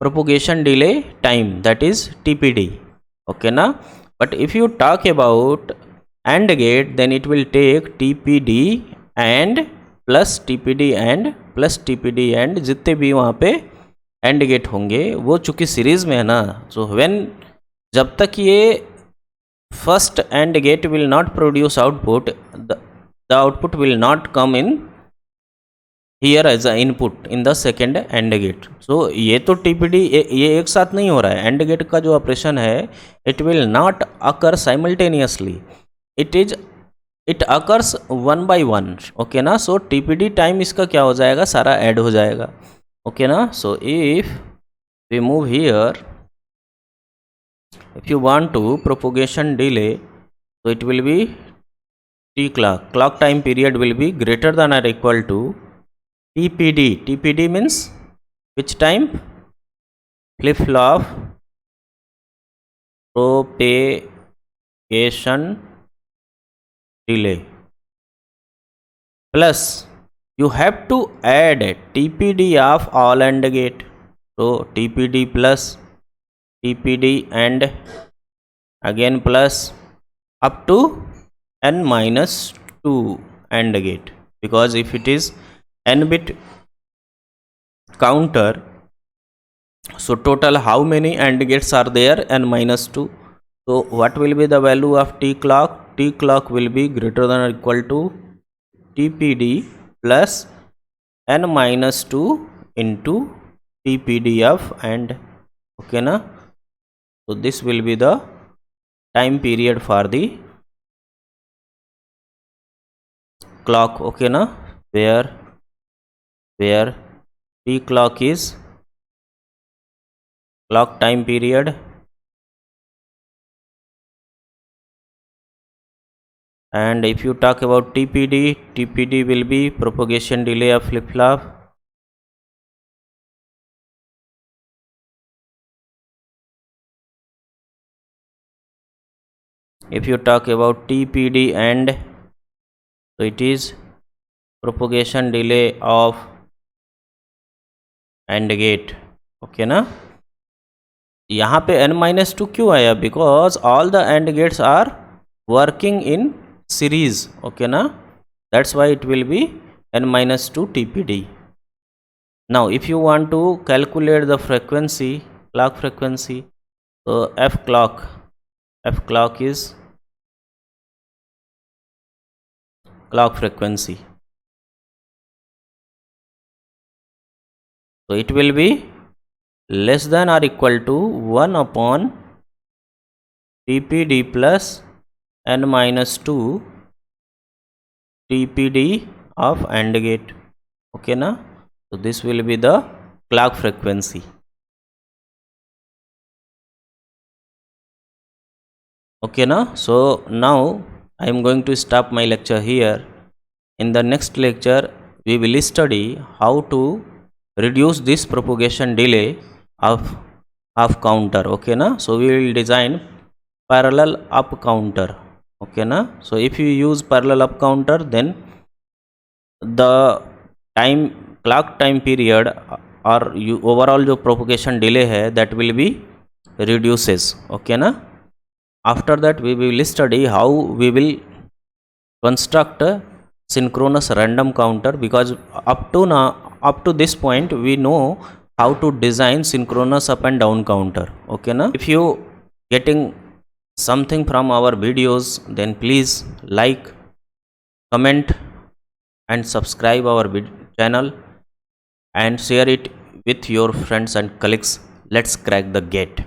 Speaker 1: propagation delay time, that is TPD. Okay, na? But if you talk about AND gate, then it will take TPD and plus TPD and plus TPD and जितने भी वहाँ पे AND gate होंगे वो चूँकि series में है ना, so when जब तक ये first AND gate will not produce output, the output will not come in here as a input in the second AND gate. So ये तो TPD ये एक साथ नहीं हो रहा है. AND gate का जो ऑपरेशन है it will not occur simultaneously, it occurs one by one. Okay ना? सो TPD टाइम इसका क्या हो जाएगा, सारा ऐड हो जाएगा. ओके ना? So if we move here, if you want to propagation delay, so it will be t clock time period will be greater than or equal to TPD. TPD means which time? Flip flop propagation delay, plus you have to add TPD of all AND gate. So TPD plus TPD and again plus up to n minus 2 AND gate, because if it is n bit counter, so total how many AND gates are there? N minus 2. So what will be the value of t clock? T clock will be greater than or equal to TPD plus n minus 2 into TPD of AND. Okay na? So this will be the time period for the clock. Okay na? Where t clock is clock time period, and if you talk about TPD will be propagation delay of flip flop. If you talk about TPD and, so it is propagation delay of AND gate. Okay ना? यहाँ पे n minus 2 क्यों आया? Because all the AND gates are working in series. Okay ना? That's why it will be n minus 2 TPD. Now if you want to calculate the frequency, clock frequency, तो f clock is clock frequency. So it will be less than or equal to 1 upon TPD plus n minus 2 TPD of AND gate. Okay na? So this will be the clock frequency. Okay na? So now I am going to stop my lecture here. In the next lecture we will study how to reduce this propagation delay of counter. Okay na? So we will design parallel up counter. Okay na? So if you use parallel up counter, then the clock time period or overall जो propagation delay है that will be reduces. Okay na? After that we will study how we will construct synchronous random counter, because up to this point we know how to design synchronous up and down counter. Okay na? If you getting something from our videos, then please like, comment and subscribe our channel and share it with your friends and colleagues. Let's crack the gate.